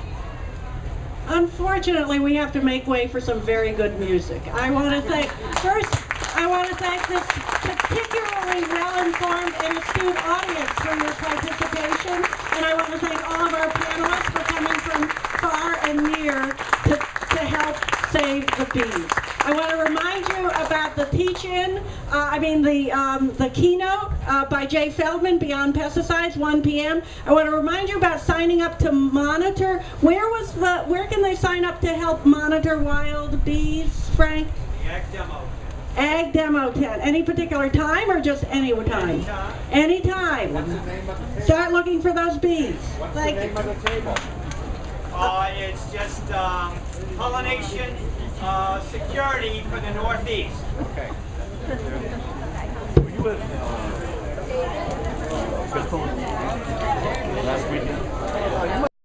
Unfortunately, we have to make way for some very good music. I want to thank this particularly well-informed and astute audience for your participation, and I want to thank all of our panelists for coming from far and near to help save the bees. I want to remind you about the teach-in, the keynote by Jay Feldman, Beyond Pesticides, 1 p.m. I want to remind you about signing up to monitor. Where can they sign up to help monitor wild bees, Frank? The Ag Demo. Ag Demo tent. Any particular time or just any time? Anytime. What's the name of the table? Start looking for those bees. What's Thank the name of the table? It's just pollination security for the Northeast. Okay. You live last weekend.